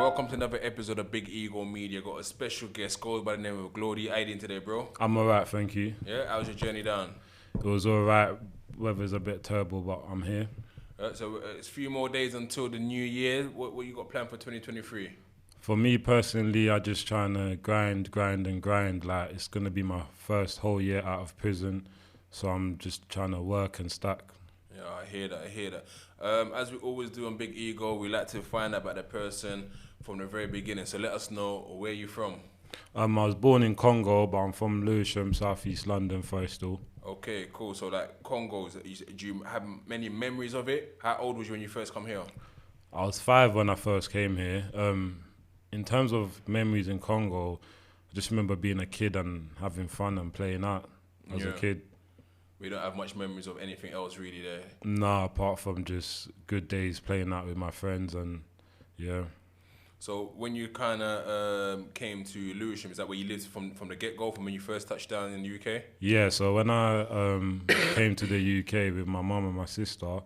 welcome to another episode of Big Ego Media. Got a special guest, goes by the name of Glodi. How you doing today, bro? I'm alright, thank you. Yeah, how's your journey down? It was alright. Weather's a bit terrible, but I'm here. So it's a few more days until the new year. What you got planned for 2023? For me personally, I just trying to grind. Like, it's gonna be my first whole year out of prison, so I'm just trying to work and stack. Yeah, I hear that. As we always do on Big Ego, we like to find out about the person from the very beginning. So let us know where you're from. I was born in Congo, but I'm from Lewisham, southeast London, Forestall. Okay, cool. So like Congo, do you have many memories of it? How old was you when you first come here? I was 5 when I first came here. In terms of memories in Congo, I just remember being a kid and having fun and playing out as a kid. We don't have much memories of anything else really there. Nah, apart from just good days playing out with my friends and yeah. So when you kind of came to Lewisham, is that where you lived from the get-go, from when you first touched down in the UK? Yeah, so when I came to the UK with my mum and my sister,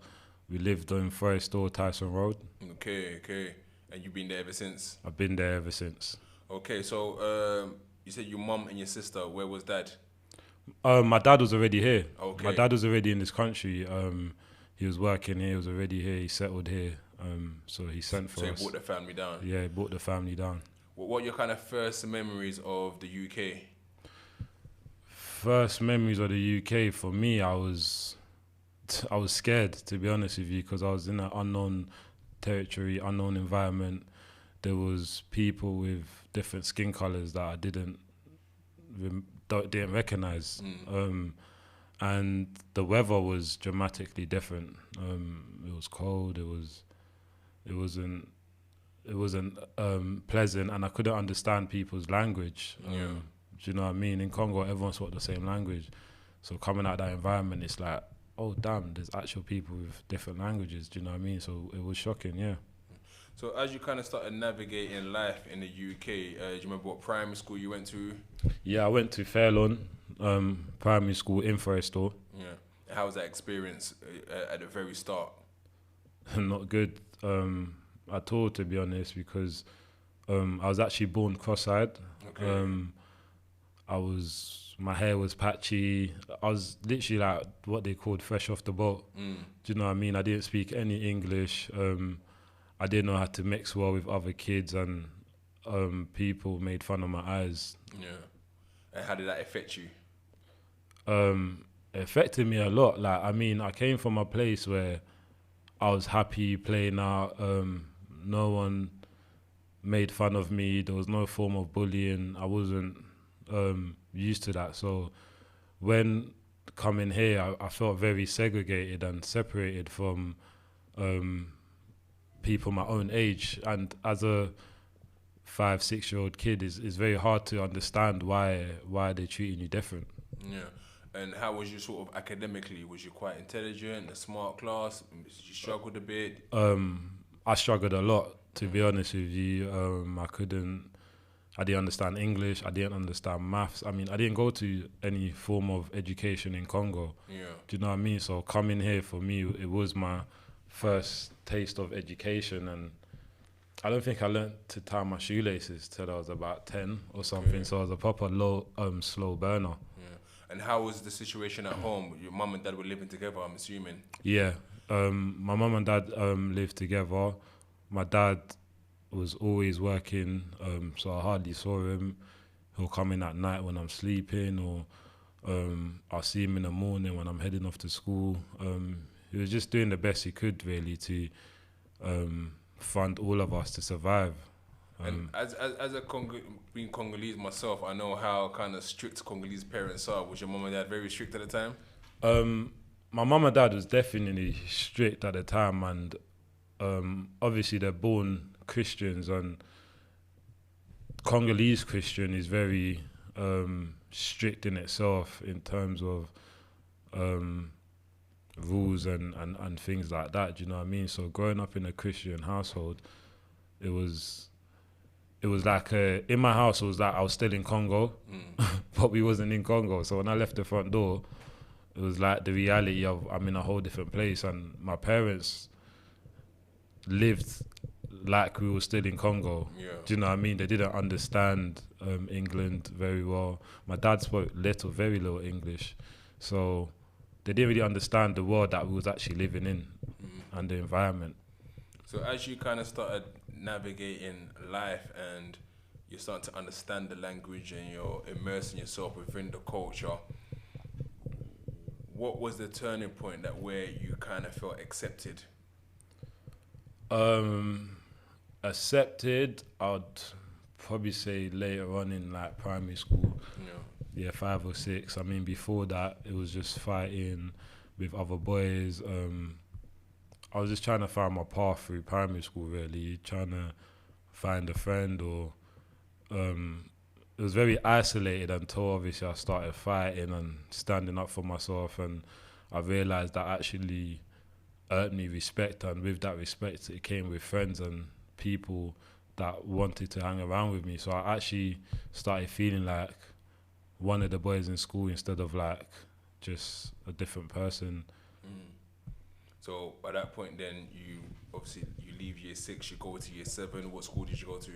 we lived on Forestall, Tyson Road. Okay. And you've been there ever since? I've been there ever since. Okay, so you said your mum and your sister, where was dad? My dad was already here. Okay. My dad was already in this country. He was working here, he was already here, he settled here. So he sent for us. So he brought the family down? Yeah, he brought the family down. What are your kind of first memories of the UK? First memories of the UK, for me, I was scared, to be honest with you, because I was in an unknown territory, unknown environment. There was people with different skin colours that I didn't recognize. And the weather was dramatically different. It was cold. It wasn't pleasant, and I couldn't understand people's language. Do you know what I mean? In Congo, everyone spoke the same language. So coming out of that environment, it's like, oh damn, there's actual people with different languages. Do you know what I mean? So it was shocking, yeah. So as you kind of started navigating life in the UK, do you remember what primary school you went to? Yeah, I went to Fairlawn primary school in Forestall. Yeah. How was that experience at the very start? Not good at all, to be honest, because I was actually born cross-eyed. Okay. My hair was patchy. I was literally like what they called fresh off the boat. Do you know what I mean? I didn't speak any English. I didn't know how to mix well with other kids, and people made fun of my eyes. Yeah. And how did that affect you? It affected me a lot. Like, I mean, I came from a place where I was happy playing out. No one made fun of me. There was no form of bullying. I wasn't used to that. So when coming here, I felt very segregated and separated from people my own age. And as a 5-6-year-old kid, it's very hard to understand why they're treating you different. Yeah. And how was you sort of academically? Was you quite intelligent, a smart class? Did you struggle a bit? I struggled a lot, to be honest with you. I didn't understand English. I didn't understand maths. I mean, I didn't go to any form of education in Congo. Yeah. Do you know what I mean? So coming here, for me, it was my first taste of education, and I don't think I learned to tie my shoelaces till I was about 10 or something. Okay. So I was a proper slow burner. Yeah. And how was the situation at home? Your mum and dad were living together, I'm assuming. Yeah. My mum and dad lived together. My dad was always working, so I hardly saw him. He'll come in at night when I'm sleeping, or I'll see him in the morning when I'm heading off to school. He was just doing the best he could, really, to fund all of us to survive. And as being Congolese myself, I know how kind of strict Congolese parents are. Was your mum and dad very strict at the time? My mum and dad was definitely strict at the time, and obviously they're born Christians, and Congolese Christian is very strict in itself in terms of rules and things like that. Do you know what I mean? So growing up in a Christian household, it was like in my house, it was like I was still in Congo, but we wasn't in Congo. So when I left the front door, it was like the reality of I'm in a whole different place, and my parents lived like we were still in Congo. Yeah. Do you know what I mean? They didn't understand England very well. My dad spoke very little English, so they didn't really understand the world that we was actually living in and the environment. So as you kind of started navigating life and you're starting to understand the language and you're immersing yourself within the culture, what was the turning point that where you kind of felt accepted? Accepted, I'd probably say later on in like primary school. Yeah, 5 or 6. I mean, before that, it was just fighting with other boys. I was just trying to find my path through primary school, really, trying to find a friend or it was very isolated until obviously I started fighting and standing up for myself, and I realised that actually earned me respect, and with that respect it came with friends and people that wanted to hang around with me. So I actually started feeling like one of the boys in school instead of like just a different person. So by that point then you leave year 6, you go to year 7. What school did you go to?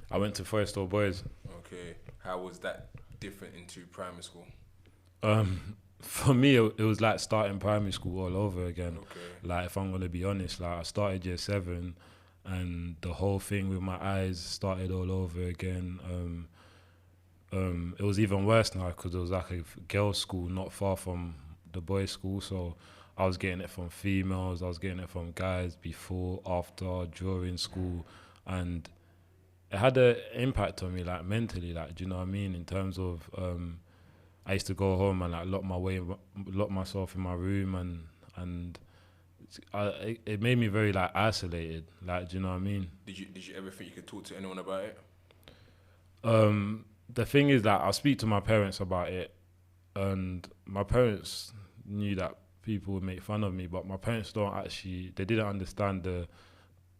I went to Forest Hill Boys. Okay. How was that different into primary school? For me, it was like starting primary school all over again. Okay. Like, if I'm going to be honest, like I started year 7 and the whole thing with my eyes started all over again. It was even worse now because it was like a girls' school not far from the boys' school. So I was getting it from females, I was getting it from guys before, after, during school. And it had an impact on me, like mentally, like, do you know what I mean? In terms of, I used to go home and like lock myself in my room, and it made me very like isolated. Like, do you know what I mean? Did you ever think you could talk to anyone about it? The thing is that I speak to my parents about it, and my parents knew that people would make fun of me, but my parents they didn't understand the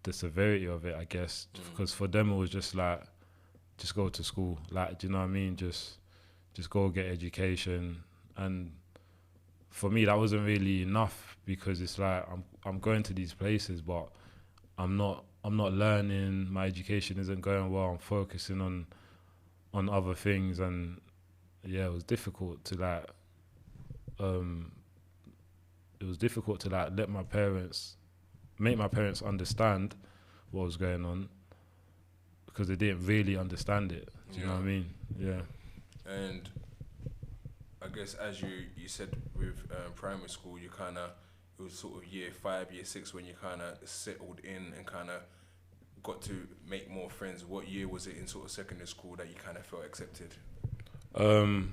severity of it, I guess, because for them it was just like, just go to school, like, do you know what I mean? Just go get education. And for me, that wasn't really enough, because it's like I'm going to these places, but I'm not learning. My education isn't going well. I'm focusing on other things, and yeah, it was difficult to like. It was difficult to like make my parents understand what was going on, because they didn't really understand it. Do you know what I mean? Yeah. And I guess as you said with primary school, it was sort of year 5, year 6 when you kind of settled in and kind of got to make more friends. What year was it in sort of secondary school that you kind of felt accepted? Well,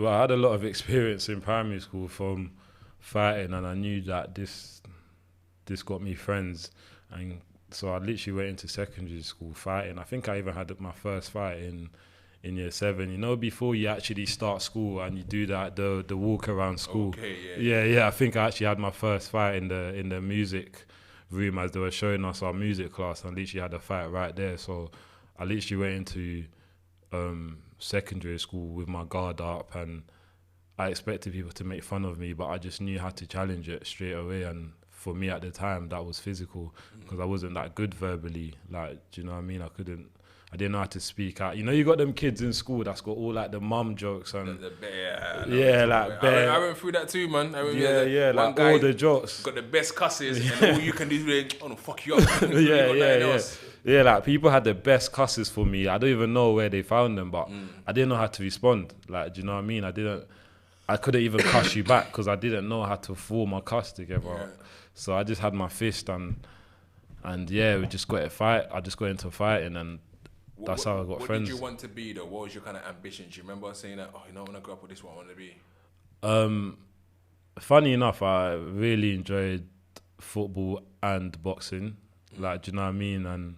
I had a lot of experience in primary school from fighting, and I knew that this got me friends, and so I literally went into secondary school fighting. I think I even had my first fight in year 7. You know, before you actually start school and you do that the walk around school. Okay, yeah. I think I actually had my first fight in the music room as they were showing us our music class, and literally had a fight right there. So I literally went into secondary school with my guard up, and I expected people to make fun of me, but I just knew how to challenge it straight away. And for me at the time, that was physical, because I wasn't that good verbally. Like, do you know what I mean? I didn't know how to speak out. You know, you got them kids in school that's got all like the mum jokes and I went through that too, man. I remember like all the jokes. Got the best cusses, and all you can do is fuck you up. Yeah, like people had the best cusses for me. I don't even know where they found them, but I didn't know how to respond. Like, do you know what I mean? I couldn't even cuss you back because I didn't know how to form a cuss together. Yeah. So I just had my fist and yeah, we just got a fight. I just got into fighting, and that's how I got friends. What did you want to be though? What was your kind of ambition? Do you remember saying that, I want to grow up with this, what I want to be? Funny enough, I really enjoyed football and boxing. Like, do you know what I mean? And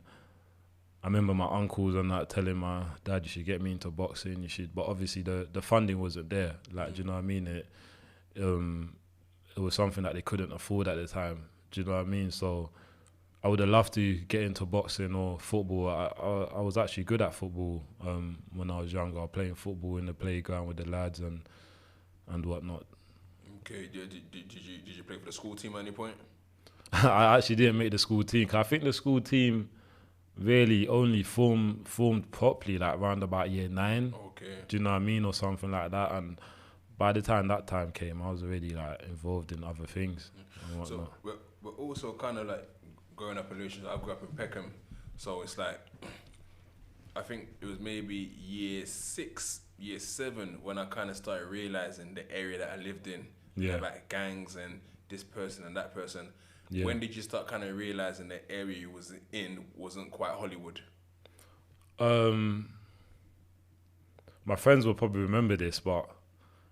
I remember my uncles and that telling my dad, you should get me into boxing, you should. But obviously the funding wasn't there. Like, do you know what I mean? It was something that they couldn't afford at the time. Do you know what I mean? So I would have loved to get into boxing or football. I was actually good at football when I was younger, playing football in the playground with the lads and whatnot. Okay, did you play for the school team at any point? I actually didn't make the school team. 'Cause I think the school team really only formed properly like around about year 9. Okay. Do you know what I mean, or something like that? And by the time that time came, I was already like involved in other things and whatnot. So we're also kind of like growing up in Lucian. I grew up in Peckham, so it's like I think it was maybe year 6, year 7 when I kind of started realizing the area that I lived in, Yeah. about gangs and this person and that person. Yeah. When did you start kind of realizing the area you was in wasn't quite Hollywood? My friends will probably remember this, but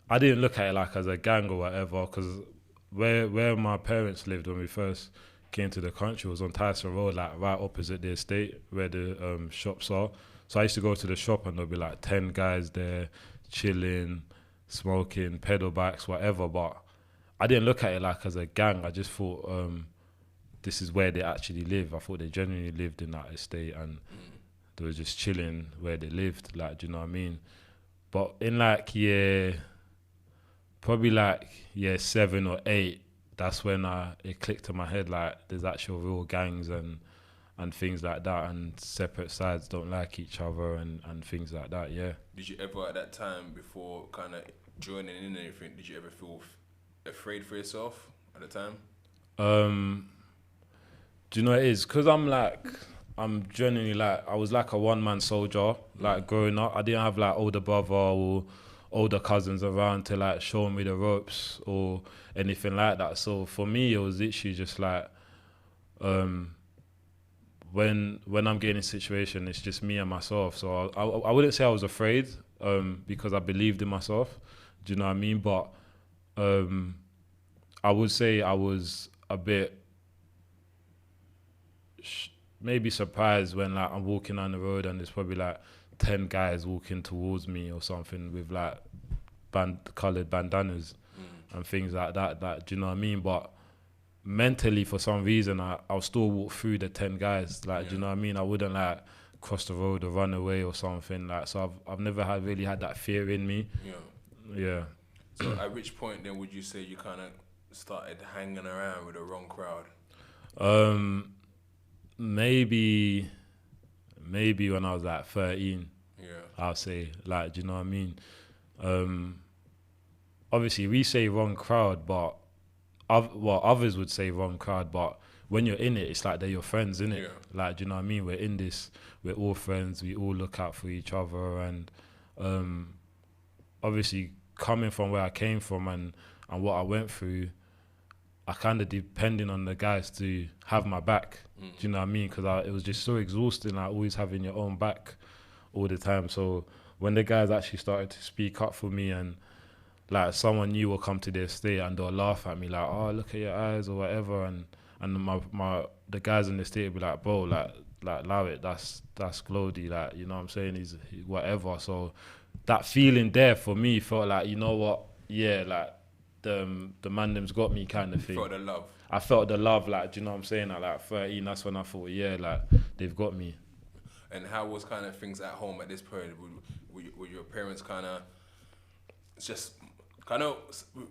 I didn't look at it like as a gang or whatever, because where my parents lived when we first came to the country was on Tyson Road, like right opposite the estate where the shops are. So I used to go to the shop and there'll be like 10 guys there chilling, smoking, pedal bikes, whatever. But I didn't look at it like as a gang. I just thought this is where they actually live. I thought they genuinely lived in that estate and they were just chilling where they lived. Like, do you know what I mean? But in like probably like year 7 or 8, that's when it clicked in my head like there's actual real gangs and things like that, and separate sides don't like each other and things like that. Yeah. Did you ever at that time, before kind of joining in anything, did you ever feel afraid for yourself at the time? Do you know what it is? Because I'm genuinely like, I was like a one-man soldier. Like growing up, I didn't have like older brother or older cousins around to like show me the ropes or anything like that. So for me, it was literally just like, when I'm getting in a situation, it's just me and myself. So I wouldn't say I was afraid, because I believed in myself. Do you know what I mean? But I would say I was a bit maybe surprised when like I'm walking down the road and there's probably like 10 guys walking towards me or something with like coloured bandanas and things like that. Like, do you know what I mean? But mentally, for some reason, I'll still walk through the 10 guys. Like, do you know what I mean? I wouldn't like cross the road or run away or something. Like, so I've never really had that fear in me. Yeah. So at which point then would you say you kind of started hanging around with the wrong crowd? Maybe when I was like 13. Yeah. I'll say, like, do you know what I mean? Obviously, we say wrong crowd, but others would say wrong crowd, but when you're in it, it's like they're your friends, innit? Yeah. Like, do you know what I mean? We're in this, we're all friends, we all look out for each other, and obviously, coming from where I came from and what I went through, I kind of depending on the guys to have my back. Do you know what I mean? Because it was just so exhausting, like always having your own back all the time. So when the guys actually started to speak up for me, and like someone new will come to the estate and they'll laugh at me like, oh, look at your eyes or whatever, and the guys in the estate will be like, bro, like allow it, that's Glodi, like, you know what I'm saying, he's whatever. So that feeling there for me felt like, you know what, yeah, like the man them's got me kind of thing. You felt the love. I felt the love, like, do you know what I'm saying? At like 13, that's when I thought, yeah, like they've got me. And how was kind of things at home at this period? Were your parents kind of just kind of,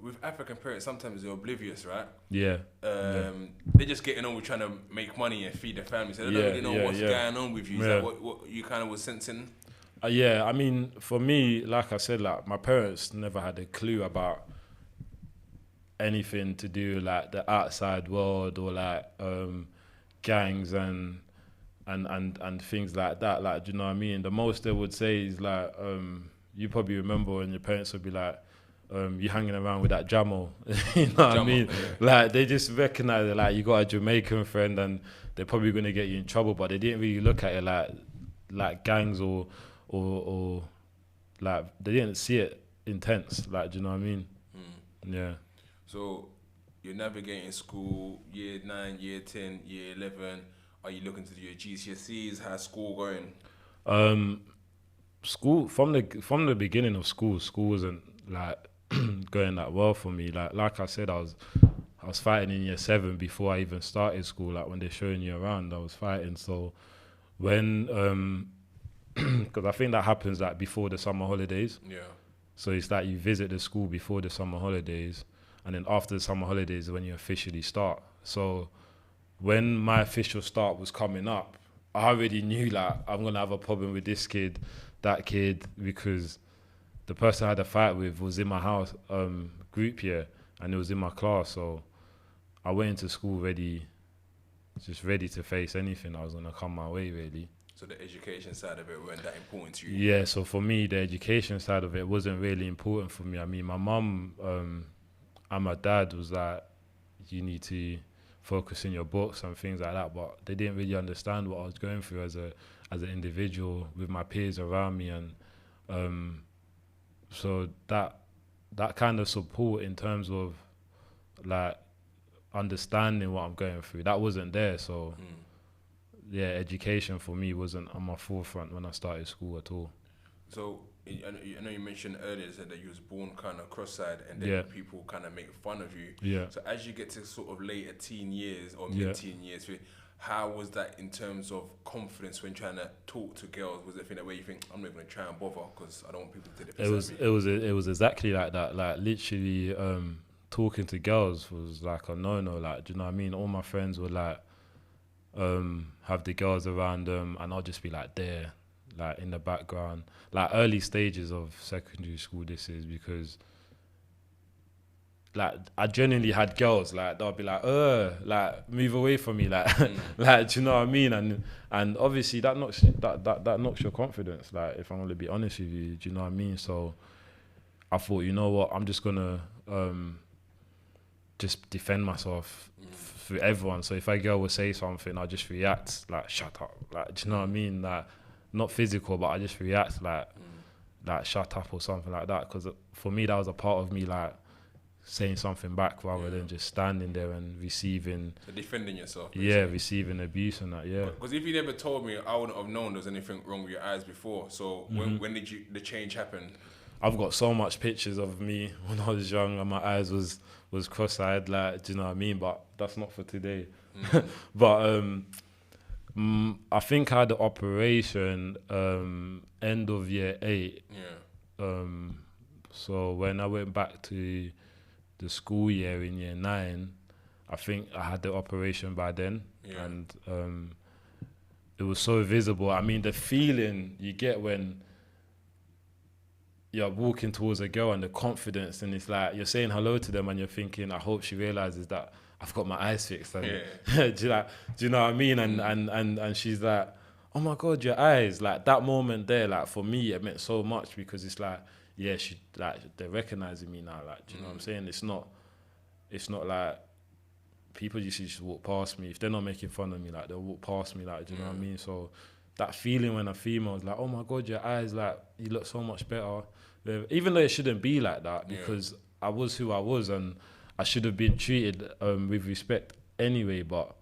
with African parents, sometimes they're oblivious, right? Yeah. They're just getting on with trying to make money and feed their family, so they don't really know what's going on with you. Is that what you kind of was sensing? Yeah, I mean, for me, like I said, like my parents never had a clue about anything to do with, like, the outside world or like gangs and things like that. Like, do you know what I mean? The most they would say is like, you probably remember when your parents would be like, you hanging around with that Jamo. You know what I mean? Yeah. Like, they just recognize it, like you got a Jamaican friend and they're probably gonna get you in trouble, but they didn't really look at it like gangs or like, they didn't see it intense. Like, do you know what I mean? Yeah. So you're navigating school, year 9, year 10, year 11. Are you looking to do your GCSEs? How's school going? School, from the beginning of school wasn't like going that well for me. Like I said, I was fighting in year 7 before I even started school. Like, when they're showing you around, I was fighting. So when because I think that happens like before the summer holidays. Yeah. So it's like you visit the school before the summer holidays, and then after the summer holidays is when you officially start. So when my official start was coming up, I already knew like I'm gonna have a problem with this kid, that kid, because the person I had a fight with was in my house group year, and it was in my class. So I went into school just ready to face anything that was gonna come my way, really. So the education side of it weren't that important to you. Yeah. So for me, the education side of it wasn't really important for me. I mean, my mum and my dad was like, you need to focus in your books and things like that, but they didn't really understand what I was going through as an individual with my peers around me, and so that kind of support in terms of like understanding what I'm going through, that wasn't there. So yeah, education for me wasn't on my forefront when I started school at all. So I know you mentioned earlier that you was born kind of cross-eyed, and then Yeah. people kind of make fun of you. Yeah. So as you get to sort of later teen years or Yeah. mid-teen years, how was that in terms of confidence when trying to talk to girls? Was it a thing that where you think, I'm not going to try and bother because I don't want people to take the piss at me? It was exactly like that. Like literally, talking to girls was like a no-no. Like, do you know what I mean? All my friends would like have the girls around them, and I'll just be like there, like in the background. Like early stages of secondary school, this is because like I genuinely had girls like they'll be like move away from me, like like, do you know what I mean? And obviously that knocks your confidence, like, if I'm gonna be honest with you, do you know what I mean? So I thought, you know what, I'm just gonna just defend myself through everyone. So if a girl would say something, I'll just react like, shut up, like, do you know what I mean? Like, not physical, but I just react like shut up or something like that, because for me that was a part of me like saying something back rather than just standing there and receiving. So defending yourself. Basically. Yeah, receiving abuse and that. Yeah. Because if you never told me, I wouldn't have known there was anything wrong with your eyes before. So when did the change happen? I've got so much pictures of me when I was young and my eyes was cross-eyed, like, do you know what I mean? But that's not for today. But I think I had the operation end of year 8. Yeah. So when I went back to the school year in year 9, I think I had the operation by then. Yeah. And it was so visible. I mean, the feeling you get when you're walking towards a girl and the confidence, and it's like you're saying hello to them and you're thinking, I hope she realizes that I've got my eyes fixed. And do you know what I mean? And she's like, oh my God, your eyes. Like that moment there, like for me, it meant so much, because it's like, yeah, they're recognizing me now. Like, do you know what I'm saying? It's not like people used to just walk past me. If they're not making fun of me, like they'll walk past me. Like, do you know what I mean? So that feeling when a female is like, oh my God, your eyes, like you look so much better. Even though it shouldn't be like that, because I was who I was and I should have been treated with respect anyway. But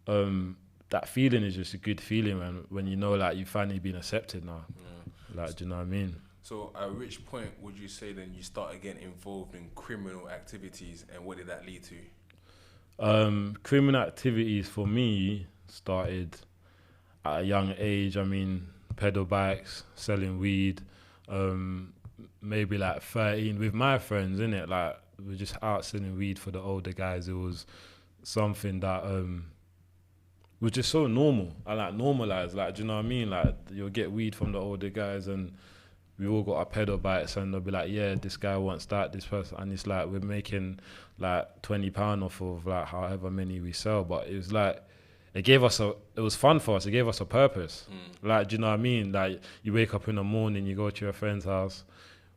that feeling is just a good feeling when you know like you've finally been accepted now. Yeah. Like, do you know what I mean? So at which point would you say then you started getting involved in criminal activities, and what did that lead to? Criminal activities for me started at a young age. I mean, pedal bikes, selling weed, maybe like 13 with my friends, innit? Like, we're just out selling weed for the older guys. It was something that was just so normal. I like normalized, like, do you know what I mean? Like, you'll get weed from the older guys and we all got our pedal bikes, and they'll be like, yeah, this guy wants that, this person, and it's like we're making like £20 off of like however many we sell. But it was like, it was fun for us. It gave us a purpose. Like, do you know what I mean? Like, you wake up in the morning, you go to your friend's house,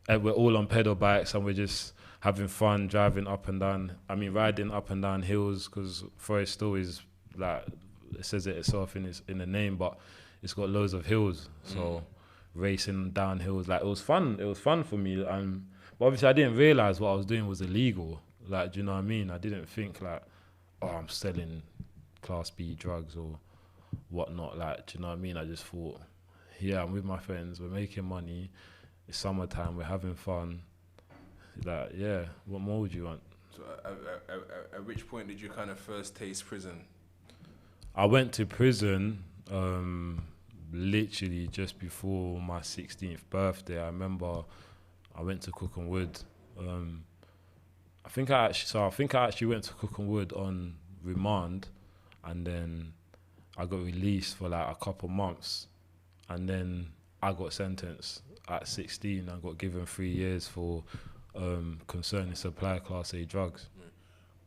and we're all on pedal bikes and we're just having fun, driving up and down. I mean, riding up and down hills, because Forest still is like, it says it itself in the name, but it's got loads of hills. So racing down hills, like, it was fun. It was fun for me. But obviously I didn't realize what I was doing was illegal. Like, do you know what I mean? I didn't think like, oh, I'm selling Class B drugs or whatnot. Like, do you know what I mean? I just thought, yeah, I'm with my friends, we're making money, it's summertime, we're having fun. Like, yeah, what more would you want? So at which point did you kind of first taste prison? I went to prison literally just before my 16th birthday. I remember I went to Cook and Wood. I think I actually went to Cook and Wood on remand, and then I got released for like a couple months, and then I got sentenced at 16. I got given 3 years for concerning supply Class A drugs.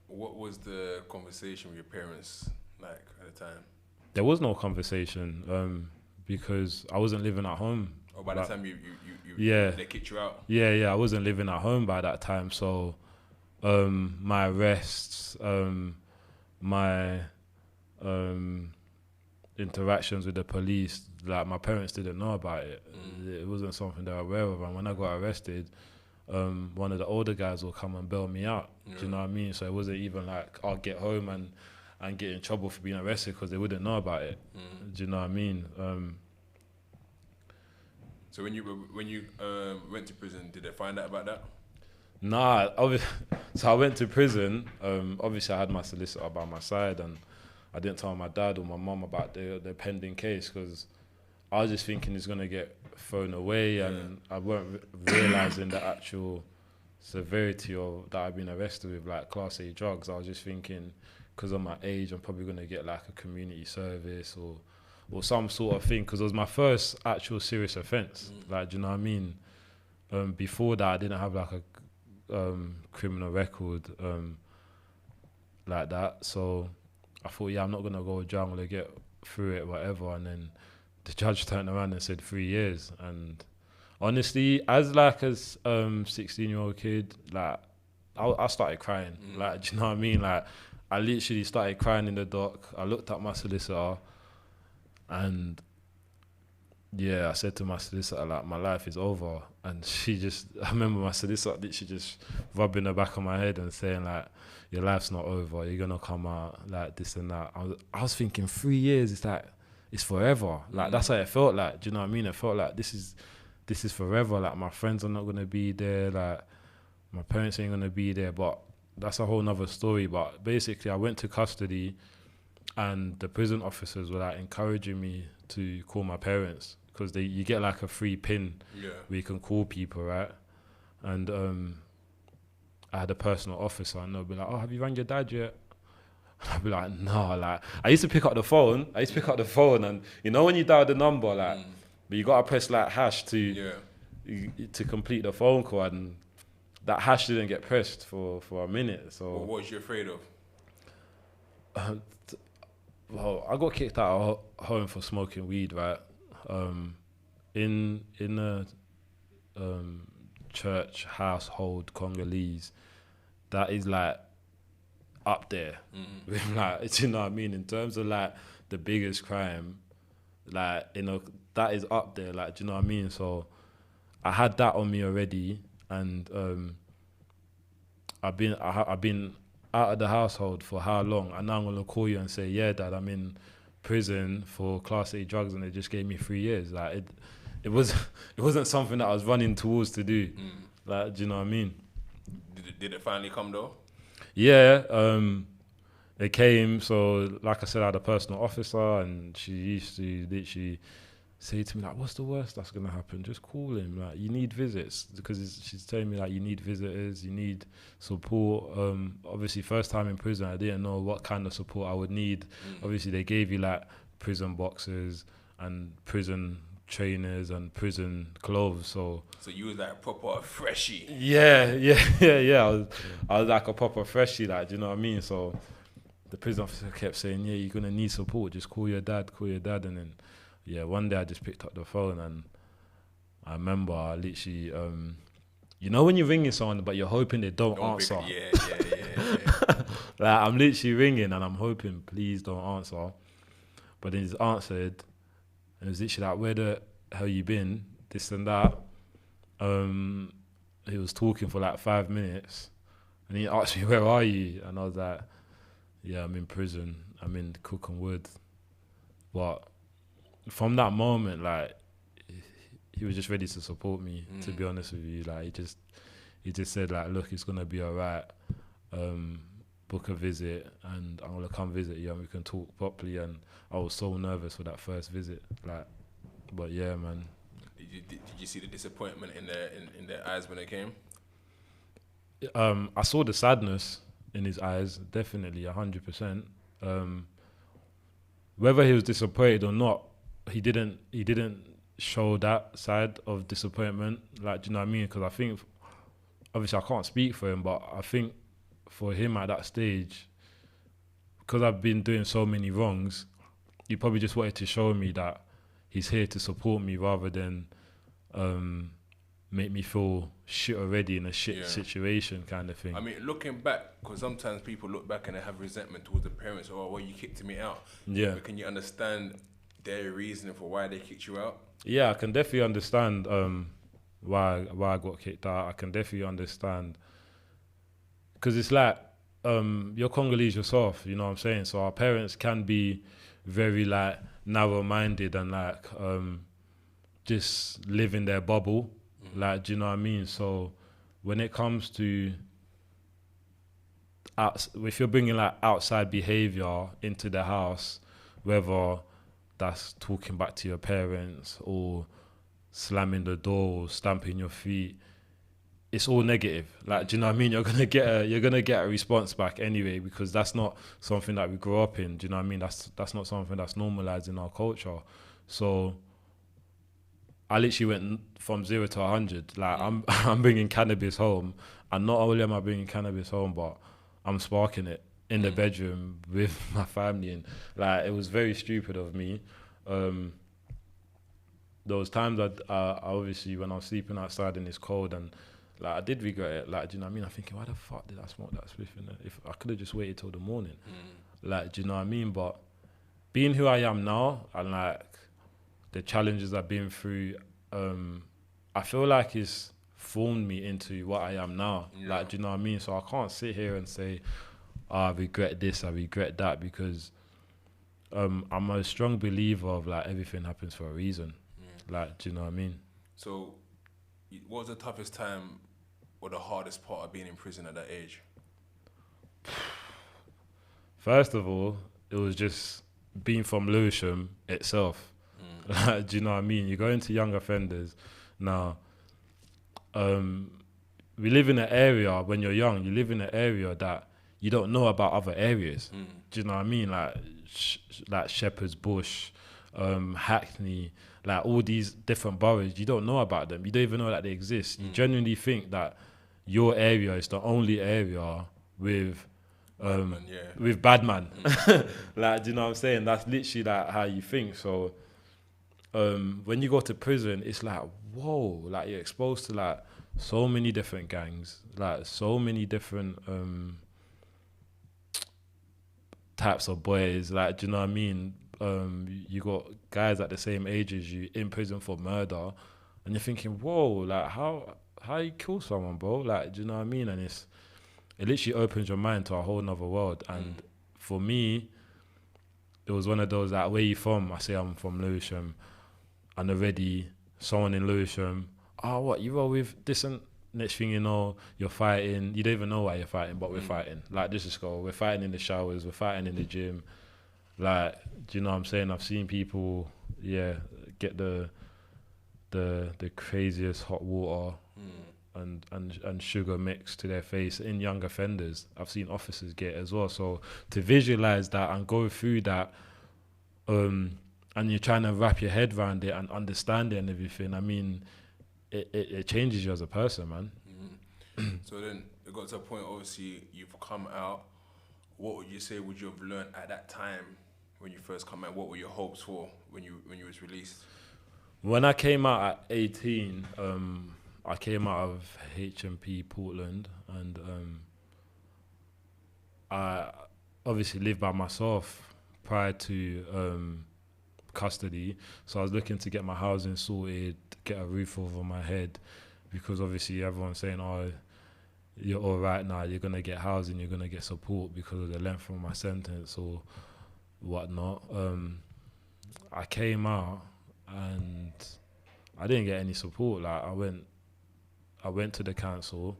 What was the conversation with your parents like at the time? There was no conversation because I wasn't living at home. Or by the time you Yeah. they kicked you out? Yeah, I wasn't living at home by that time. So my arrests, my interactions with the police, like my parents didn't know about it. It wasn't something they were aware of. And when I got arrested, one of the older guys will come and bail me out. Do you know what I mean? So it wasn't even like I'll get home and get in trouble for being arrested because they wouldn't know about it. Do you know what I mean? So when you went to prison, did they find out about that? Nah, so I went to prison. Obviously, I had my solicitor by my side, and I didn't tell my dad or my mum about the pending case because I was just thinking it's gonna get thrown away, and I weren't realizing the actual severity of that I've been arrested with, like Class A drugs. I was just thinking, because of my age, I'm probably gonna get like a community service or some sort of thing, because it was my first actual serious offence. Like, do you know what I mean? Before that, I didn't have like a criminal record like that. So I thought, I'm not gonna go to jail. I'm gonna get through it, whatever. And then the judge turned around and said 3 years. And honestly, as 16-year-old kid, like I started crying. Like, do you know what I mean? Like, I literally started crying in the dock. I looked at my solicitor. And I said to my solicitor, like, my life is over. And I remember my solicitor literally just rubbing the back of my head and saying, like, your life's not over. You're going to come out, like, this and that. I was thinking 3 years, it's like, it's forever. Like, that's how it felt like. Do you know what I mean? It felt like this is forever. Like, my friends are not going to be there. Like, my parents ain't going to be there. But that's a whole nother story. But basically, I went to custody, and the prison officers were like encouraging me to call my parents because you get like a free pin where you can call people, right? And I had a personal officer, and they'll be like, "Oh, have you rang your dad yet?" And I'd be like, "No." Like, I used to pick up the phone, and you know when you dial the number, like, but you gotta press like hash to complete the phone call, and that hash didn't get pressed for a minute. So what was you afraid of? Well, I got kicked out of home for smoking weed, right? In a church household Congolese, that is like up there. With like, do you know what I mean? In terms of like the biggest crime, like, you know, that is up there. Like, do you know what I mean? So I had that on me already, and I've been out of the household for how long, and now I'm gonna call you and say, yeah, Dad, I'm in prison for Class A drugs, and they just gave me 3 years. Like, it wasn't something that I was running towards to do. Like, do you know what I mean? Did it finally come though? Yeah, it came. So, like I said, I had a personal officer, and she used to literally say to me, like, what's the worst that's gonna happen? Just call him. Like, you need visits, because she's telling me, like, you need visitors, you need support. Obviously, first time in prison, I didn't know what kind of support I would need. Obviously, they gave you like prison boxes and prison trainers and prison gloves. So you was like a proper freshie. Yeah. I was like a proper freshie, like, do you know what I mean? So the prison officer kept saying, yeah, you're gonna need support. Just call your dad. And then, one day I just picked up the phone, and I remember I literally, you know when you're ringing someone but you're hoping they don't answer? Yeah. Like, I'm literally ringing and I'm hoping, please don't answer. But then he's answered, and it was literally like, where the hell you been? This and that. He was talking for like 5 minutes, and he asked me, where are you? And I was like, yeah, I'm in prison. I'm in Cookham Wood. But from that moment, like, he was just ready to support me, to be honest with you. Like, he just said, like, look, it's gonna be alright. Book a visit, and I'm gonna come visit you, and we can talk properly. And I was so nervous for that first visit, like, but yeah, man. Did you see the disappointment in their eyes when they came? I saw the sadness in his eyes, definitely, 100%. whether he was disappointed or not, he didn't show that side of disappointment. Like, do you know what I mean? Because I think, obviously, I can't speak for him, but I think for him at that stage, because I've been doing so many wrongs, he probably just wanted to show me that he's here to support me rather than make me feel shit already in a shit situation kind of thing. I mean, looking back, because sometimes people look back and they have resentment towards the parents, or, well, you kicked me out. Yeah. But can you understand their reasoning for why they kicked you out? Yeah, I can definitely understand why I got kicked out. I can definitely understand, because it's like you're Congolese yourself, you know what I'm saying? So our parents can be very like narrow-minded and like just live in their bubble. Like, do you know what I mean? So when it comes to if you're bringing like outside behavior into the house, whether that's talking back to your parents or slamming the door or stamping your feet, it's all negative. Like, do you know what I mean? You're gonna get a response back anyway, because that's not something that we grew up in. Do you know what I mean? That's not something that's normalized in our culture. So I literally went from 0 to 100. Like, I'm bringing cannabis home, and not only am I bringing cannabis home, but I'm sparking it in the bedroom with my family. And like, it was very stupid of me. There was times that I obviously, when I was sleeping outside and it's cold, and like I did regret it. Like, do you know what I mean? I'm thinking, why the fuck did I smoke that spliff in there? If I could have just waited till the morning. Like, do you know what I mean? But being who I am now, and like the challenges I've been through, I feel like it's formed me into what I am now. Yeah. Like, do you know what I mean? So I can't sit here and say, oh, I regret this, I regret that, because I'm a strong believer of like everything happens for a reason. Like, do you know what I mean? So what was the toughest time or the hardest part of being in prison at that age? First of all, it was just being from Lewisham itself. Like, do you know what I mean? You go into young offenders. Now, we live in an area, when you're young, you live in an area that you don't know about other areas. Do you know what I mean? Like, like Shepherd's Bush, Hackney, like all these different boroughs, you don't know about them. You don't even know that they exist. You genuinely think that your area is the only area with bad man. Like, do you know what I'm saying? That's literally like how you think. So when you go to prison, it's like, whoa, like you're exposed to like so many different gangs, like so many different types of boys. Like, do you know what I mean? You got guys at the same age as you in prison for murder, and you're thinking, whoa, like how you kill someone, bro? Like, do you know what I mean? And it literally opens your mind to a whole nother world. And for me, it was one of those, like, where you from? I say I'm from Lewisham, and already someone in Lewisham, oh, what, you roll with this, and next thing you know, you're fighting. You don't even know why you're fighting, but we're fighting. Like, this is cool. We're fighting in the showers, we're fighting in the gym. Like, do you know what I'm saying? I've seen people, get the craziest hot water and sugar mixed to their face in young offenders. I've seen officers get it as well. So to visualize that and go through that, and you're trying to wrap your head around it and understand it and everything, I mean, it changes you as a person, man. So then it got to a point, obviously, you've come out. What would you say would you have learned at that time when you first come out? What were your hopes for when you was released? When I came out at 18, I came out of HMP Portland, and I obviously lived by myself prior to custody. So I was looking to get my housing sorted, get a roof over my head, because obviously everyone's saying, oh, you're all right now, you're going to get housing, you're going to get support because of the length of my sentence or whatnot. I came out and I didn't get any support. Like, I went to the council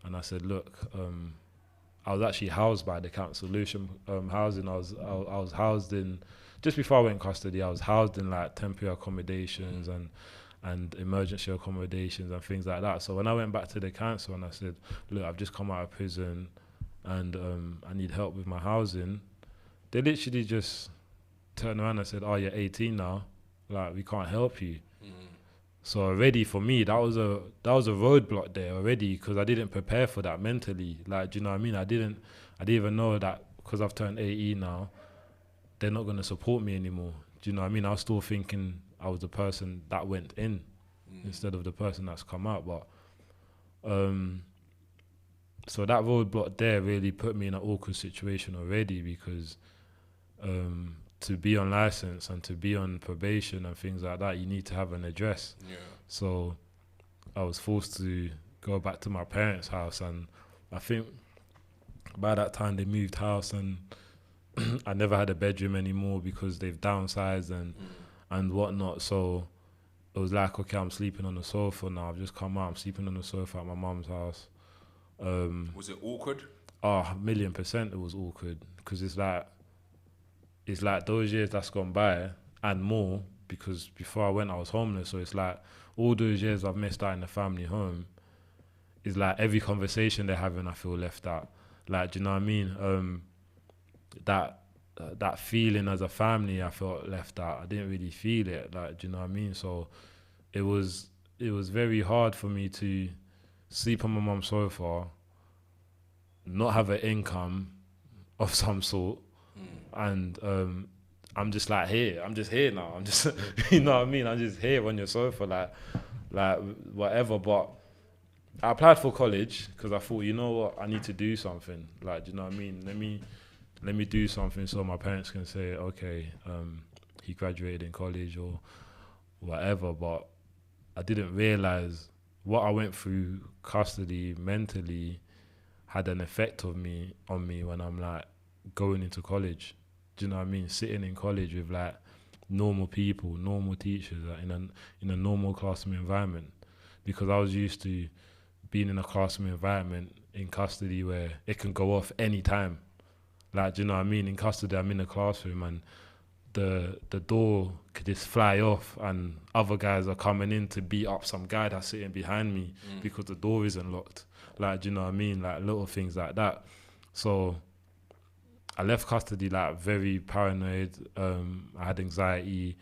and I said, look, I was actually housed by the council, Lewisham housing. I was housed in, just before I went in custody, I was housed in like temporary accommodations and emergency accommodations and things like that. So when I went back to the council and I said, look, I've just come out of prison and I need help with my housing, they literally just turned around and said, "Oh, you're 18 now. Like, we can't help you." Mm. So already for me, that was a roadblock there already, because I didn't prepare for that mentally. Like, do you know what I mean? I didn't even know that because I've turned 18 now, they're not gonna support me anymore. Do you know what I mean? I was still thinking I was the person that went in instead of the person that's come out. But so that roadblock there really put me in an awkward situation already, because to be on license and to be on probation and things like that, you need to have an address. Yeah. So I was forced to go back to my parents' house, and I think by that time they moved house, and I never had a bedroom anymore because they've downsized and whatnot. So it was like, okay, I'm sleeping on the sofa now. I've just come out. I'm sleeping on the sofa at my mum's house. Was it awkward? Oh, 1,000,000% it was awkward, because it's like those years that's gone by and more, because before I went I was homeless. So it's like all those years I've missed out in the family home, is like every conversation they're having I feel left out. Like, do you know what I mean? That feeling as a family, I felt left out. I didn't really feel it. Like, do you know what I mean? So it was very hard for me to sleep on my mum's sofa, not have an income of some sort, and I'm just like here. I'm just here now. I'm just, you know what I mean? I'm just here on your sofa, like whatever. But I applied for college because I thought, you know what, I need to do something. Like, do you know what I mean? Let me do something so my parents can say, okay, he graduated in college or whatever. But I didn't realize what I went through custody mentally had an effect on me when I'm like going into college. Do you know what I mean? Sitting in college with like normal people, normal teachers, like in a normal classroom environment, because I was used to being in a classroom environment in custody where it can go off any time. Like, do you know what I mean? In custody, I'm in a classroom and the door could just fly off, and other guys are coming in to beat up some guy that's sitting behind me because the door isn't locked. Like, do you know what I mean? Like little things like that. So I left custody like very paranoid. I had anxiety.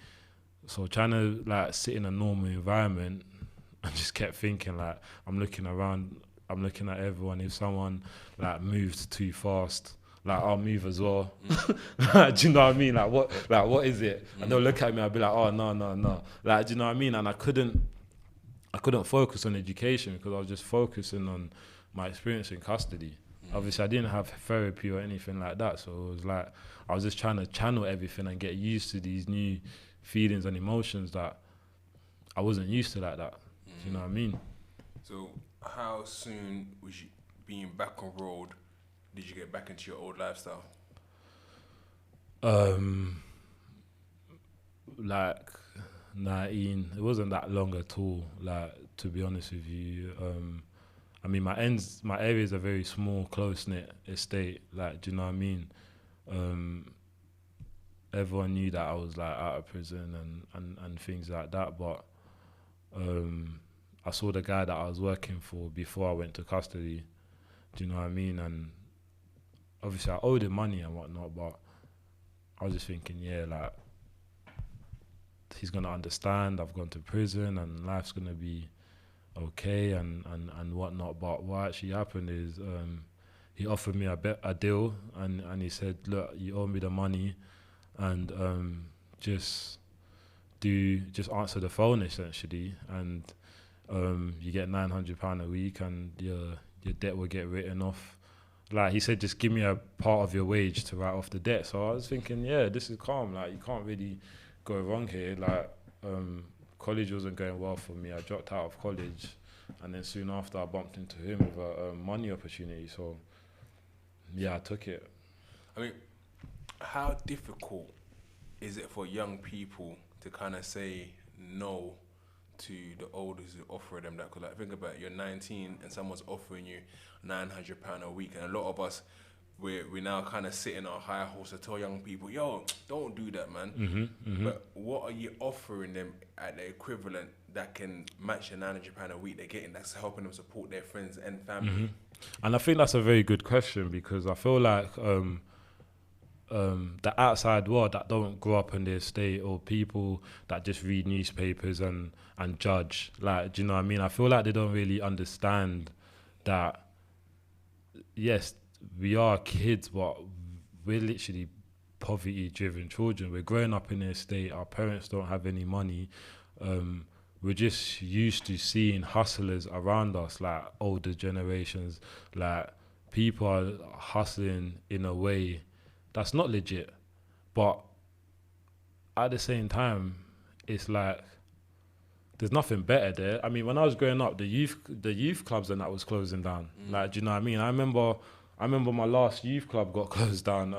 So trying to like sit in a normal environment, I just kept thinking, like, I'm looking around, I'm looking at everyone. If someone like moves too fast, like I'll move as well. Like, do you know what I mean? Like what is it? And they'll look at me, I'll be like, oh no. Like, do you know what I mean? And I couldn't focus on education because I was just focusing on my experience in custody. Obviously I didn't have therapy or anything like that, so it was like I was just trying to channel everything and get used to these new feelings and emotions that I wasn't used to like that. Do you know what I mean? So how soon was you being back on road did you get back into your old lifestyle? Like 19. It wasn't that long at all, like, to be honest with you. I mean, my area is a very small, close-knit estate. Like, do you know what I mean? Everyone knew that I was like out of prison and things like that. But I saw the guy that I was working for before I went to custody. Do you know what I mean? And obviously I owed him money and whatnot, but I was just thinking, yeah, like, he's gonna understand. I've gone to prison and life's gonna be okay and whatnot. But what actually happened is he offered me a deal and he said, look, you owe me the money and just answer the phone essentially, and you get £900 a week and your debt will get written off. Like, he said, just give me a part of your wage to write off the debt. So I was thinking, yeah, this is calm. Like, you can't really go wrong here. Like, college wasn't going well for me. I dropped out of college, and then soon after I bumped into him with a money opportunity. So yeah, I took it. I mean, how difficult is it for young people to kind of say no to the elders who offer them that? Because, like, think about it, you're 19 and someone's offering you £900 a week, and a lot of us, we now kind of sit in our high horse to tell young people, yo, don't do that, man. But what are you offering them at the equivalent that can match the £900 a week they're getting, that's helping them support their friends and family? And I think that's a very good question, because I feel like the outside world that don't grow up in the estate, or people that just read newspapers and judge. Like, do you know what I mean? I feel like they don't really understand that, yes, we are kids, but we're literally poverty-driven children. We're growing up in the estate. Our parents don't have any money. We're just used to seeing hustlers around us, like older generations. Like, people are hustling in a way that's not legit. But at the same time, it's like there's nothing better there. I mean, when I was growing up, the youth clubs and that was closing down. Like, do you know what I mean? I remember my last youth club got closed down.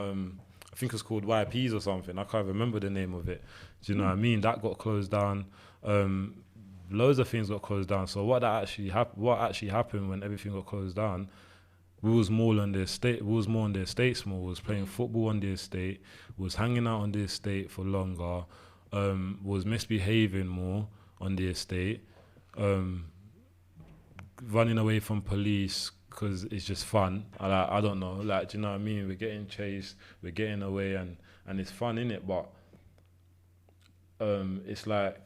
I think it's called YPs or something. I can't remember the name of it. Do you know what I mean? That got closed down. Loads of things got closed down. So what actually happened when everything got closed down? We was more on the estate. We was more on the estate. More. We was playing football on the estate. We was hanging out on the estate for longer. Was misbehaving more on the estate. Running away from police because it's just fun. I don't know. Like, do you know what I mean? We're getting chased. We're getting away, and it's fun, innit? But it's like,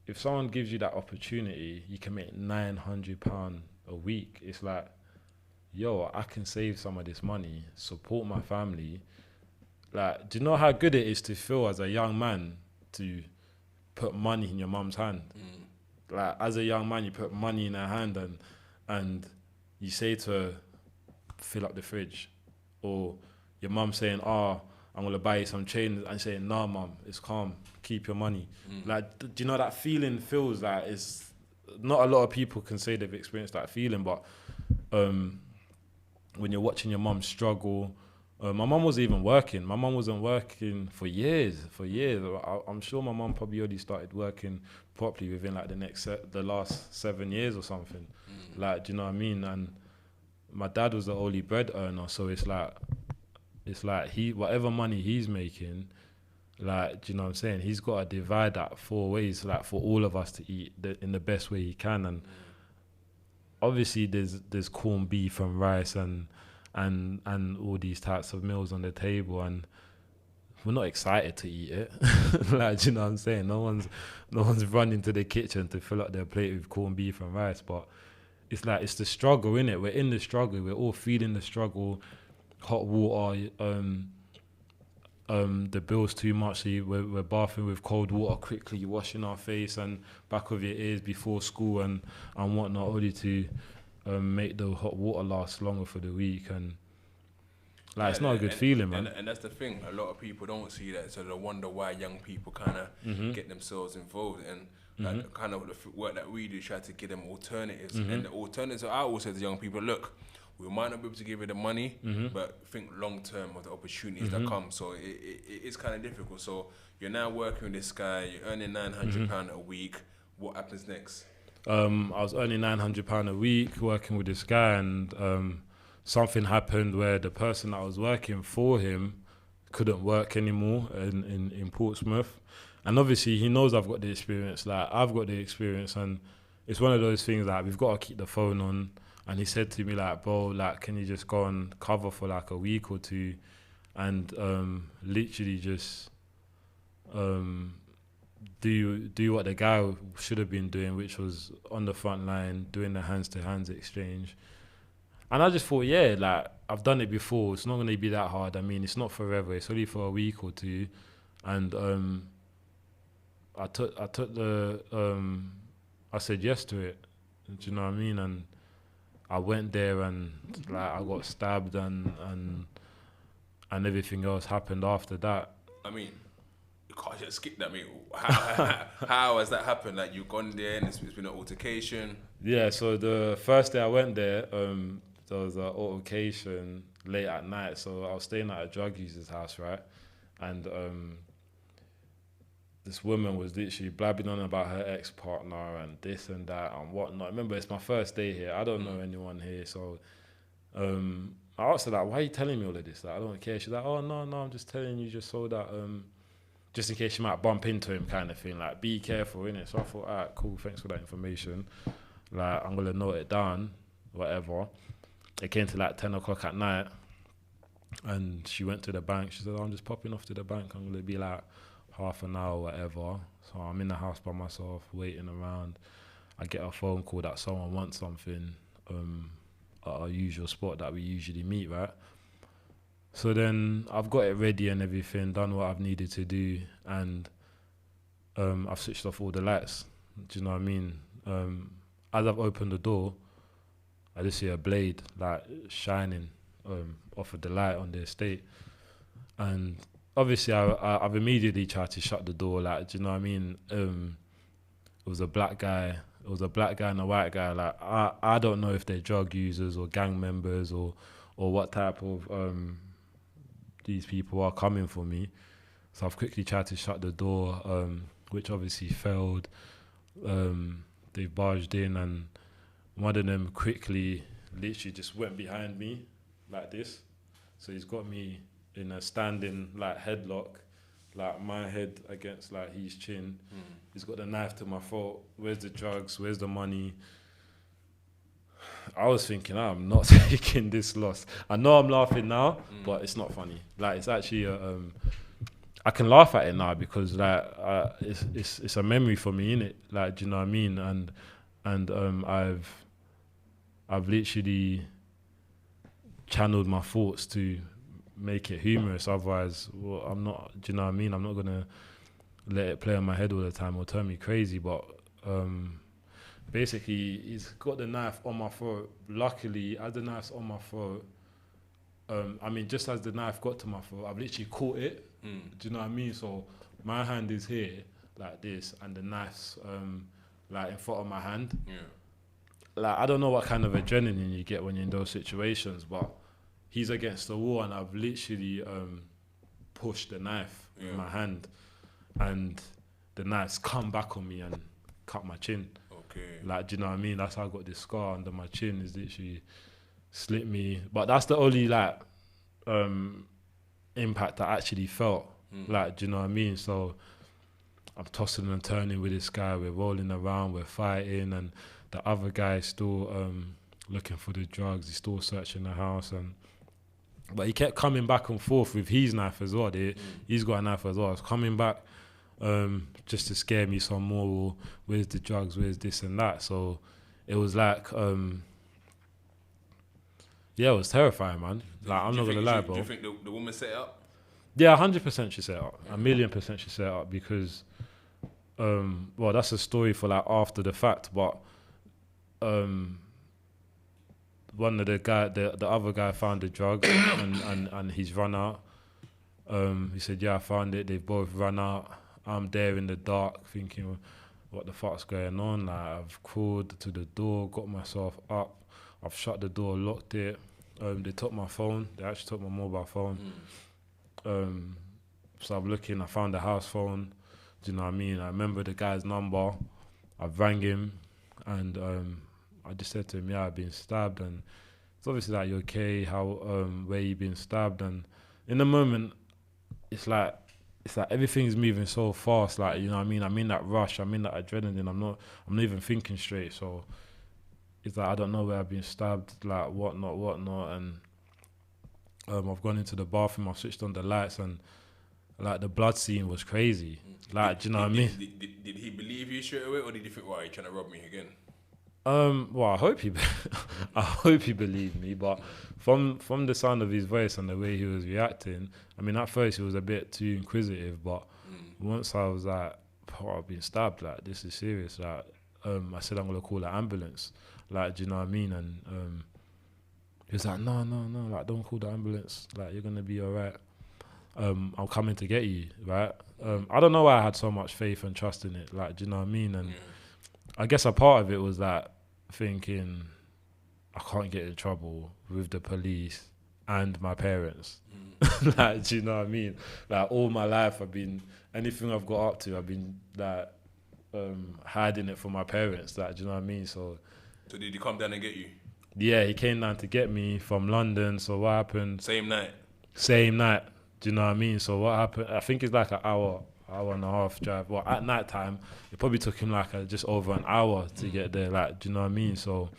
if someone gives you that opportunity, you can make £900 a week. It's like, yo, I can save some of this money, support my family. Like, do you know how good it is to feel as a young man to put money in your mum's hand? Like, as a young man, you put money in her hand and you say to her, fill up the fridge. Or your mum saying, I'm going to buy you some chains, and saying, nah, mum, it's calm, keep your money. Like, do you know that feeling feels like? It's not a lot of people can say they've experienced that feeling, but when you're watching your mum struggle, my mum wasn't even working. My mum wasn't working for years. I'm sure my mum probably only started working properly within like the last 7 years or something. Like, do you know what I mean? And my dad was the only bread earner, so it's like he, whatever money he's making, like, do you know what I'm saying? He's got to divide that 4 ways, like, for all of us to eat in the best way he can. And obviously there's corned beef and rice and all these types of meals on the table, and we're not excited to eat it. Like, do you know what I'm saying? No one's running to the kitchen to fill up their plate with corned beef and rice, but it's like, it's the struggle, innit? We're in the struggle. We're all feeling the struggle. Hot water, the bill's too much, so we're bathing with cold water quickly, washing our face and back of your ears before school and whatnot, only to make the hot water last longer for the week. And like, it's not a good feeling, man. And that's the thing, a lot of people don't see that, so they wonder why young people kind of get themselves involved. And like, kind of the work that we do, try to give them alternatives. And the alternatives, I always say to young people, look, we might not be able to give you the money, but think long term of the opportunities that come. So it's kind of difficult. So you're now working with this guy, you're earning £900 a week. What happens next? I was earning £900 a week working with this guy, and something happened where the person that was working for him couldn't work anymore in Portsmouth. And obviously he knows I've got the experience, like I've got the experience, and it's one of those things that we've got to keep the phone on. And he said to me, like, bro, like, can you just go and cover for like a week or two, and literally just do what the guy should have been doing, which was on the front line doing the hands-to-hands exchange. And I just thought, yeah, like, I've done it before. It's not going to be that hard. I mean, it's not forever. It's only for a week or two. And I said yes to it. Do you know what I mean? And I went there, and like, I got stabbed, and everything else happened after that. I mean, you can't just skip that, mate. How has that happened? Like, you've gone there and it's been an altercation? Yeah, so the first day I went there, there was an altercation late at night. So I was staying at a drug user's house, right? And this woman was literally blabbing on about her ex-partner and this and that and whatnot. Remember, it's my first day here. I don't know anyone here. So I asked her, like, why are you telling me all of this? Like, I don't care. She's like, oh, no, I'm just telling you just so that, just in case you might bump into him, kind of thing. Like, be careful, innit? So I thought, all right, cool, thanks for that information. Like, I'm going to note it down, whatever. It came to like 10 o'clock at night. And she went to the bank. She said, I'm just popping off to the bank. I'm going to be like half an hour or whatever. So I'm in the house by myself, waiting around. I get a phone call that someone wants something at our usual spot that we usually meet, right? So then I've got it ready and everything, done what I've needed to do, and I've switched off all the lights. Do you know what I mean? As I've opened the door, I just see a blade like shining off of the light on the estate, and obviously I've immediately tried to shut the door. Like, do you know what I mean? It was a black guy. It was a black guy and a white guy. Like, I don't know if they're drug users or gang members or what type of these people are coming for me. So I've quickly tried to shut the door, which obviously failed. They barged in, and one of them quickly literally just went behind me like this. So he's got me in a standing like headlock, like my head against like his chin. He's got the knife to my throat. Where's the drugs? Where's the money? I was thinking, I'm not taking this loss. I know I'm laughing now, but it's not funny. Like, it's actually I can laugh at it now because like it's a memory for me, innit? Like, do you know what I mean? And I've literally channeled my thoughts to make it humorous. Otherwise, well, I'm not. Do you know what I mean? I'm not gonna let it play on my head all the time or turn me crazy. But basically, he's got the knife on my throat. Luckily, as the knife's on my throat, I mean, just as the knife got to my throat, I've literally caught it. Do you know what I mean? So my hand is here, like this, and the knife's like in front of my hand. Yeah. Like, I don't know what kind of adrenaline you get when you're in those situations, but he's against the wall, and I've literally pushed the knife with my hand, and the knife's come back on me and cut my chin. Okay. Like, do you know what I mean? That's how I got this scar under my chin. Is literally slit me. But that's the only like impact I actually felt. Like, do you know what I mean? So I'm tossing and turning with this guy. We're rolling around. We're fighting, and the other guy is still looking for the drugs. He's still searching the house, but he kept coming back and forth with his knife as well. He's got a knife as well. It's coming back just to scare me some more. Or, where's the drugs? Where's this and that? So it was like, yeah, it was terrifying, man. Like, I'm not gonna lie, bro. Do you think the woman set it up? Yeah, 100% she set it up. 1,000,000% she set it up because, well, that's a story for like after the fact. But one of the other guy found the drugs and he's run out. He said, yeah, I found it. They've both run out. I'm there in the dark thinking, what the fuck's going on? Like, I've crawled to the door, got myself up. I've shut the door, locked it. They took my phone. They actually took my mobile phone. So I'm looking. I found the house phone. Do you know what I mean? I remember the guy's number. I rang him, and I just said to him, yeah, I've been stabbed. And it's obviously like, you okay? How, where you been stabbed? And in the moment, it's like everything's moving so fast. Like, you know what I mean? I'm in that rush. I'm in that adrenaline. I'm not even thinking straight. So it's like, I don't know where I've been stabbed, like whatnot. And I've gone into the bathroom. I've switched on the lights, and like, the blood scene was crazy. Like, do you know what I mean? Did he believe you straight away, or did he think, "Why, you trying to rob me again"? Well, I hope he believed me, but from the sound of his voice and the way he was reacting, I mean, at first he was a bit too inquisitive, but once I was like, oh, I've been stabbed, like, this is serious. Like, I said, I'm gonna call an ambulance. Like, do you know what I mean? And he was like, no, like, don't call the ambulance. Like, you're gonna be alright. I'm coming to get you, right? I don't know why I had so much faith and trust in it. Like, do you know what I mean? And I guess a part of it was that thinking, I can't get in trouble with the police and my parents. Like, do you know what I mean? Like, all my life I've been, anything I've got up to, I've been like hiding it from my parents. Like, do you know what I mean? So did he come down and get you? Yeah, he came down to get me from London. So what happened? Same night. Do you know what I mean? So what happened? I think it's like an hour and a half drive. Well, at night time, it probably took him like just over an hour to get there. Like, do you know what I mean? So,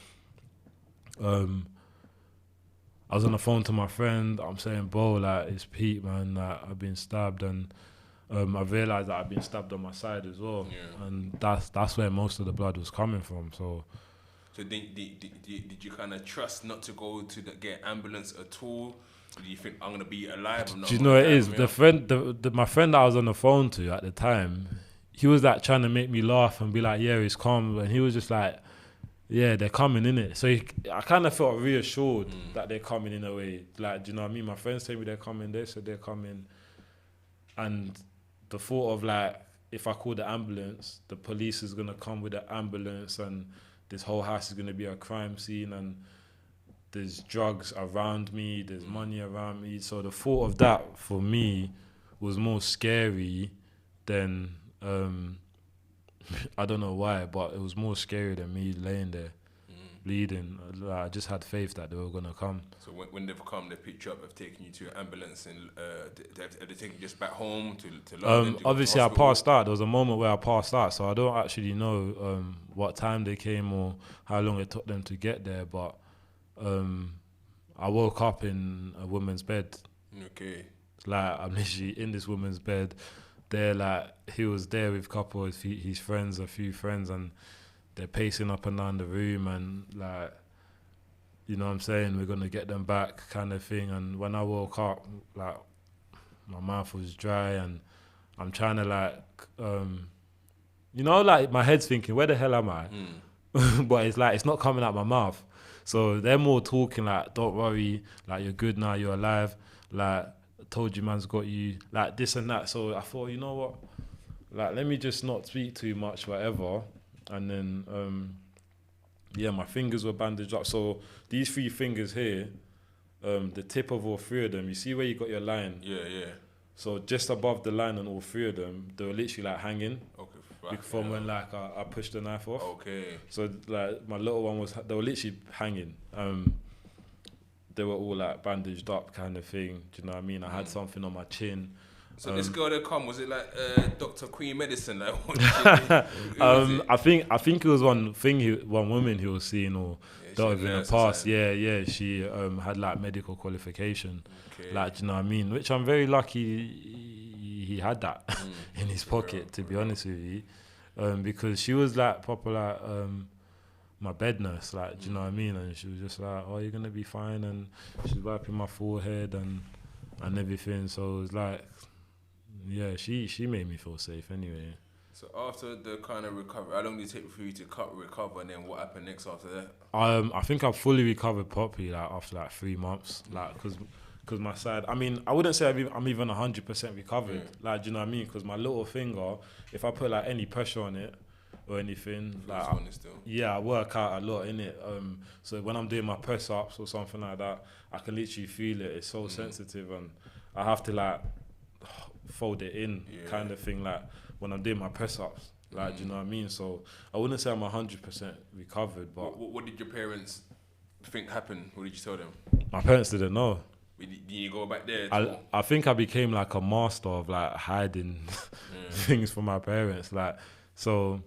I was on the phone to my friend. I'm saying, bro, like, it's Pete, man. Like, I've been stabbed, and I realized that I've been stabbed on my side as well, Yeah. and that's where most of the blood was coming from. So did you kind of trust not to go to get ambulance at all? Did you think I'm gonna be alive? I'm not do you gonna know what it die is? from The here? friend, my friend that I was on the phone to at the time, he was like trying to make me laugh and be like, yeah, it's calm, and he was just like, yeah, they're coming in it. So I kind of felt reassured that they're coming in a way. Like, do you know what I mean? My friends tell me they're coming. They said they're coming, and the thought of like, if I call the ambulance, the police is gonna come with the ambulance, and this whole house is gonna be a crime scene, and there's drugs around me, there's money around me. So the thought of that for me was more scary than I don't know why, but it was more scary than me laying there bleeding. Like, I just had faith that they were gonna come. So when they've come, they picked you up, have taken you to an ambulance, and have they taken you just back home to London? To Obviously, I hospital? passed out. There was a moment where I passed out, so I don't actually know what time they came or how long it took them to get there. But I woke up in a woman's bed. Okay. Like, I'm literally in this woman's bed. There, like, he was there with a couple of his friends, a few friends, and they're pacing up and down the room, and like, you know what I'm saying, we're gonna get them back, kind of thing. And when I woke up, like, my mouth was dry, and I'm trying to like, you know, like, my head's thinking, where the hell am I? But it's like, it's not coming out my mouth. So they're more talking like, don't worry, like, you're good now, you're alive, like, I told you man's got you, like, this and that. So I thought, you know what, like, let me just not speak too much, whatever. And then yeah, my fingers were bandaged up. So these 3 fingers here, the tip of all 3 of them, you see where you got your line? Yeah. So just above the line on all 3 of them, they were literally like hanging. Okay. Right, From when like I pushed the knife off. Okay. So like my little one they were literally hanging. They were all like bandaged up, kind of thing. Do you know what I mean? I had something on my chin. So this girl that come, was it like Dr. Queen Medicine? Like, what was it? I think it was one woman he was seeing, or that was in the past. Yeah. She had like medical qualification. Okay. Like, do you know what I mean? Which I'm very lucky he had that in his pocket, to be honest with you, because she was like proper like my bed nurse. Like, do you know what I mean? And she was just like, oh, you're gonna be fine, and she's wiping my forehead and everything. So it was like, yeah, she made me feel safe anyway. So after the kind of recovery, how long did it take for you to recover, and then what happened next after that? I think I fully recovered properly like after like 3 months, like, because my side, I mean, I wouldn't say I'm even 100% recovered, like, do you know what I mean? Because my little finger, if I put like any pressure on it or anything, like, I work out a lot in it. So when I'm doing my press ups or something like that, I can literally feel it. It's so sensitive, and I have to like fold it in, kind of thing, like when I'm doing my press ups. Like, do you know what I mean? So I wouldn't say I'm 100% recovered, but what did your parents think happened? What did you tell them? my parents didn't know. Did you go back there? I think I became like a master of like hiding things from my parents. Like, so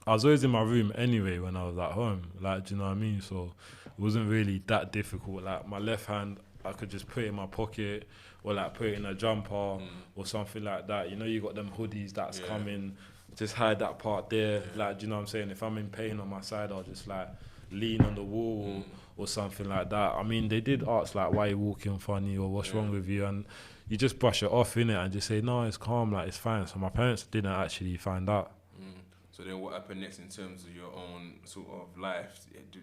I was always in my room anyway when I was at home. Like, do you know what I mean? So it wasn't really that difficult. Like, my left hand, I could just put it in my pocket, or like put it in a jumper or something like that. You know, you got them hoodies that's coming, just hide that part there. Like, do you know what I'm saying? If I'm in pain on my side, I'll just like lean on the wall or something like that. I mean, they did ask like, why you walking funny, or what's wrong with you? And you just brush it off, innit, and just say, no, it's calm, like, it's fine. So my parents didn't actually find out. So then what happened next in terms of your own sort of life? Did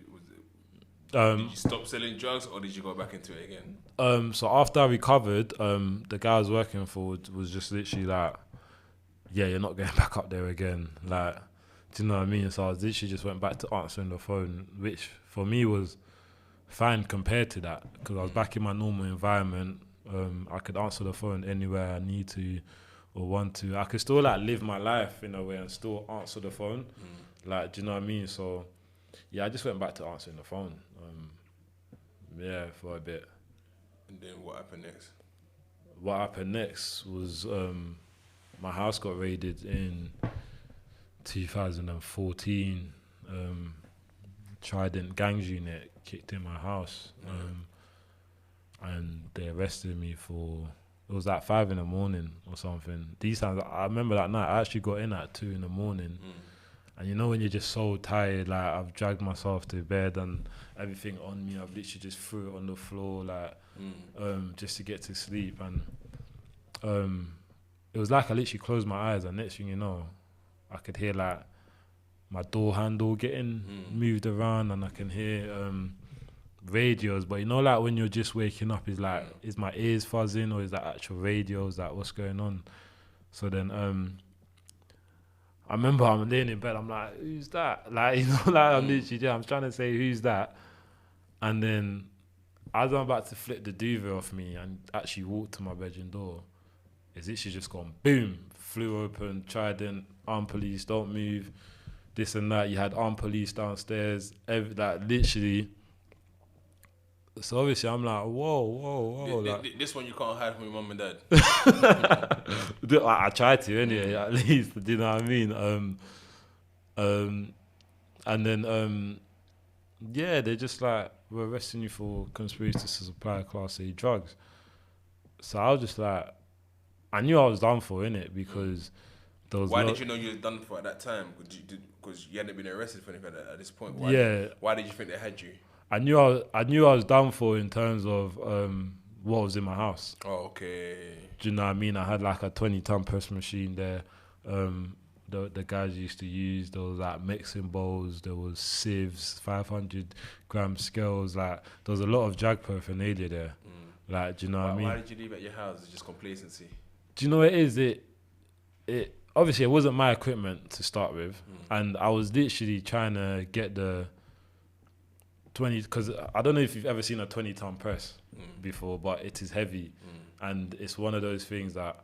you stop selling drugs, or did you go back into it again? So after I recovered, the guy I was working for was just literally like, yeah, you're not going back up there again. Like, do you know what I mean? So I literally just went back to answering the phone, which for me was fine compared to that, because I was back in my normal environment. I could answer the phone anywhere I need to or want to. I could still like live my life in a way and still answer the phone. Like, do you know what I mean? So yeah, I just went back to answering the phone. For a bit. And then what happened next? What happened next was my house got raided in 2014. Trident Gangs Unit kicked in my house. And they arrested me for, it was like 5 a.m. or something. These times, I remember that night, I actually got in at 2 a.m. And you know when you're just so tired, like I've dragged myself to bed and everything on me, I've literally just threw it on the floor, like just to get to sleep. And it was like I literally closed my eyes, and next thing you know, I could hear like my door handle getting moved around, and I can hear radios. But you know, like when you're just waking up, is like, is my ears fuzzing or is that actual radios? Like what's going on? So then I remember I'm laying in bed, I'm like, who's that? Like, you know, like I'm literally, I'm trying to say, who's that? And then as I'm about to flip the duvet off me and actually walk to my bedroom door, it's literally just gone, boom, flew open, trident, armed police, don't move, this and that. You had armed police downstairs, like literally. So obviously I'm like, whoa. Like, this one you can't hide from your mum and dad. I tried to anyway, at least. Do you know what I mean? And then yeah, they just like, we're arresting you for conspiracy to supply Class A drugs. So I was just like, I knew I was done for, innit? Because there was. Why did you know you were done for at that time? Because you hadn't been arrested for anything at this point. Why did you think they had you? I knew I was done for in terms of what was in my house. Oh, okay. Do you know what I mean? I had like a 20-ton press machine there. The guys used to use. There was like mixing bowls. There was sieves, 500-gram scales. Like there was a lot of drug paraphernalia there. Like, do you know what I mean? Why did you leave at your house? It's just complacency. Do you know what it is? It obviously it wasn't my equipment to start with, and I was literally trying to get the 20, because I don't know if you've ever seen a 20-ton press before, but it is heavy, and it's one of those things that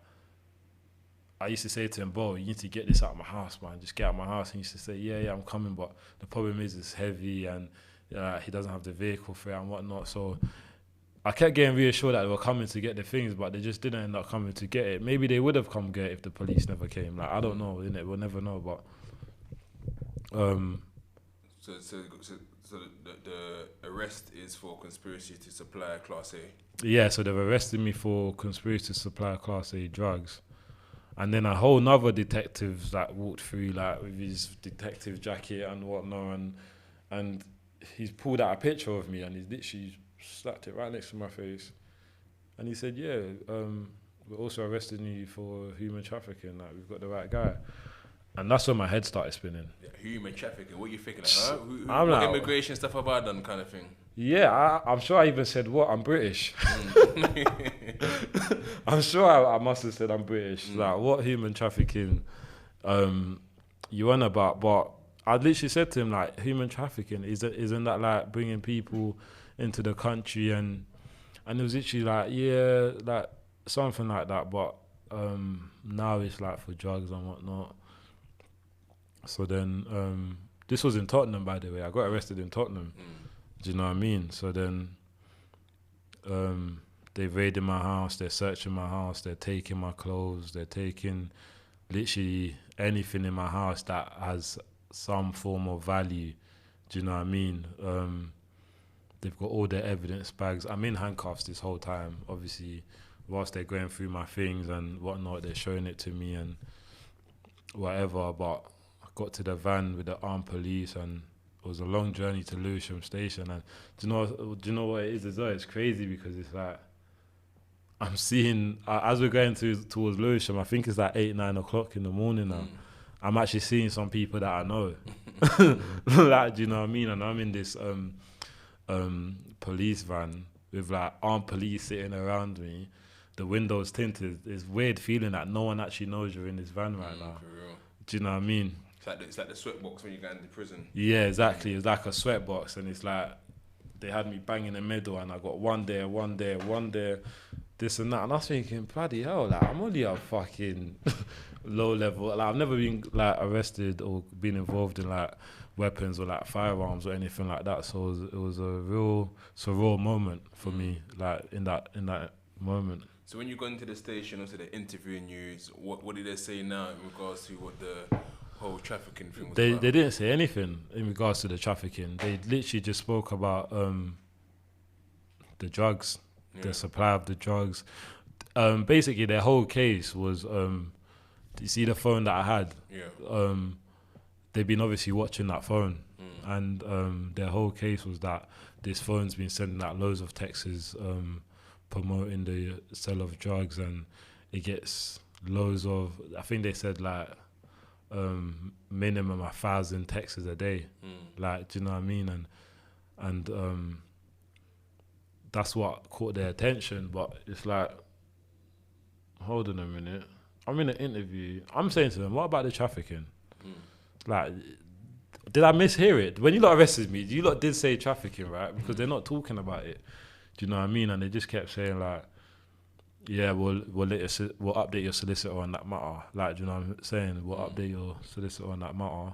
I used to say to him, bro, you need to get this out of my house, man. Just get out of my house. And he used to say, yeah, I'm coming, but the problem is it's heavy, and he doesn't have the vehicle for it and whatnot. So I kept getting reassured that they were coming to get the things, but they just didn't end up coming to get it. Maybe they would have come get it if the police never came. Like, I don't know, innit? We'll never know, but So the arrest is for conspiracy to supply Class A? Yeah, so they've arrested me for conspiracy to supply Class A drugs. And then a whole nother detective like walked through like with his detective jacket and whatnot, and he's pulled out a picture of me and he's literally slapped it right next to my face. And he said, yeah, we're also arresting you for human trafficking, like we've got the right guy. And that's when my head started spinning. Yeah, human trafficking, what are you thinking? Like, huh? I'm what like, immigration stuff have I done kind of thing? Yeah, I'm sure I even said, what? I'm British. I'm sure I must have said I'm British. Like, what human trafficking you on about? But I literally said to him, like, human trafficking, isn't that like bringing people into the country? And it was literally like, yeah, like something like that. But now it's like for drugs and whatnot. So then, this was in Tottenham, by the way. I got arrested in Tottenham. Do you know what I mean? So then, they raided my house. They're searching my house. They're taking my clothes. They're taking literally anything in my house that has some form of value. Do you know what I mean? They've got all their evidence bags. I'm in handcuffs this whole time. Obviously, whilst they're going through my things and whatnot, they're showing it to me and whatever. But got to the van with the armed police, and it was a long journey to Lewisham Station. And do you know what it is as well? It's crazy because it's like I'm seeing as we're going towards Lewisham, I think it's like 8-9 o'clock in the morning now. I'm actually seeing some people that I know. Like, do you know what I mean? And I'm in this police van with like armed police sitting around me. The windows tinted. It's weird feeling that no one actually knows you're in this van right now. For real. Do you know what I mean? It's like the sweatbox when you go into prison. Yeah, exactly. It's like a sweatbox, and it's like they had me bang in the middle, and I got one there, this and that. And I was thinking, bloody hell, like I'm only a fucking low level. Like I've never been like arrested or been involved in like weapons or like firearms or anything like that. So it was a real surreal moment for me, like in that moment. So when you got into the station, also they're interviewing you, what did they say now in regards to whole trafficking thing was They about? they didn't say anything in regards to the trafficking. They literally just spoke about the drugs, Yeah. the supply of the drugs. Basically, their whole case was, you see the phone that I had. Yeah. They've been obviously watching that phone, Mm. and their whole case was that this phone's been sending out loads of texts promoting the sale of drugs, and it gets loads of. I think they said like minimum 1,000 texts a day. Mm. Like, do you know what I mean? And that's what caught their attention. But it's like, hold on a minute. I'm in an interview. I'm saying to them, what about the trafficking? Mm. Like, did I mishear it? When you lot arrested me, you lot did say trafficking, right? Because they're not talking about it. Do you know what I mean? And they just kept saying like, yeah, we'll update your solicitor on that matter. Like, do you know what I'm saying? We'll update your solicitor on that matter.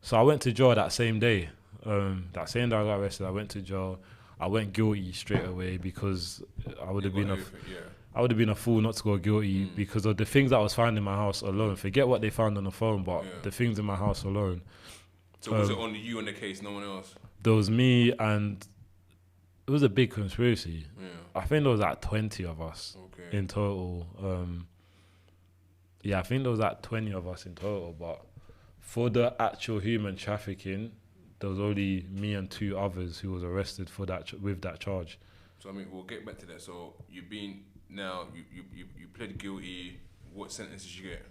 So I went to jail that same day. That same day I got arrested, I went to jail. I went guilty straight away because I would have been I would have been a fool not to go guilty because of the things that I was finding in my house alone. Forget what they found on the phone, but the things in my house alone. So was it only you on the case, no one else? There was me, and it was a big conspiracy. Yeah. I think there was like 20 of us in total. I think there was like 20 of us in total, but for the actual human trafficking, there was only me and 2 others who was arrested for that with that charge. So I mean, we'll get back to that. So you've been now, you pled guilty. What sentence did you get?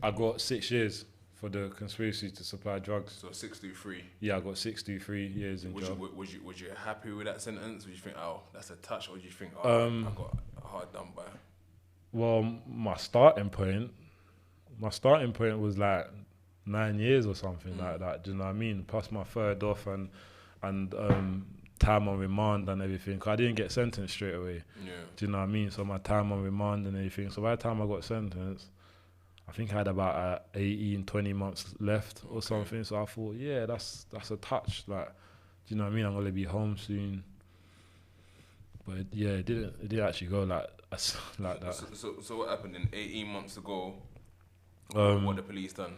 I got 6 years for the conspiracy to supply drugs. So 6-3. Yeah, I got 63 years in jail. Was you happy with that sentence? Or did you think, oh, that's a touch, or did you think, oh, I got hard done by? Well, my starting point was like 9 years or something like that. Do you know what I mean? Plus my third off and time on remand and everything. 'Cause I didn't get sentenced straight away. Yeah. Do you know what I mean? So my time on remand and everything. So by the time I got sentenced, I think I had about 18, 20 months left or something. So I thought, yeah, that's a touch. Like, do you know what I mean? I'm gonna be home soon. But it didn't actually go like that. So what happened in 18 months ago? What the police done?